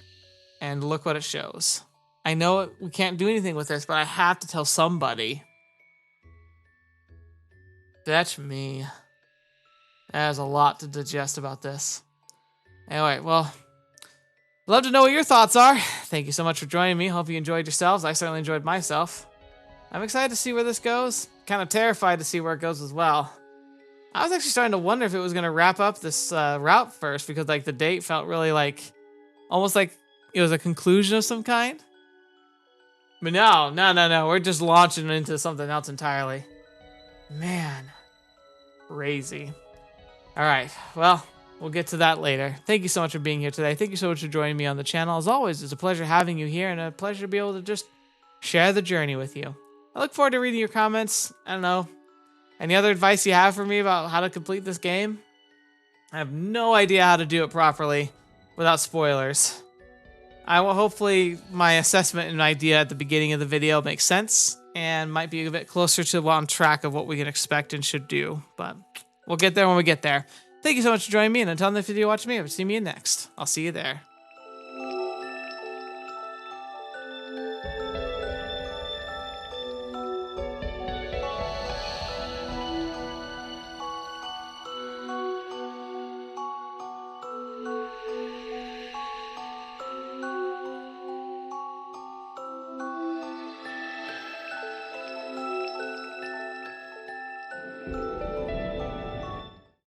And look what it shows. I know we can't do anything with this, but I have to tell somebody. That's me. There's a lot to digest about this. Anyway, well, love to know what your thoughts are. Thank you so much for joining me. Hope you enjoyed yourselves. I certainly enjoyed myself. I'm excited to see where this goes. Kind of terrified to see where it goes as well. I was actually starting to wonder if it was going to wrap up this route first, because like the date felt really like, almost like it was a conclusion of some kind. But no. We're just launching into something else entirely. Man, crazy. All right, well, we'll get to that later. Thank you so much for being here today. Thank you so much for joining me on the channel. As always, it's a pleasure having you here and a pleasure to be able to just share the journey with you. I look forward to reading your comments. I don't know, any other advice you have for me about how to complete this game? I have no idea how to do it properly without spoilers. I will hopefully my assessment and idea at the beginning of the video makes sense and might be a bit closer to on track of what we can expect and should do. But we'll get there when we get there. Thank you so much for joining me, and until next video, watch me. I'll see me next. I'll see you there.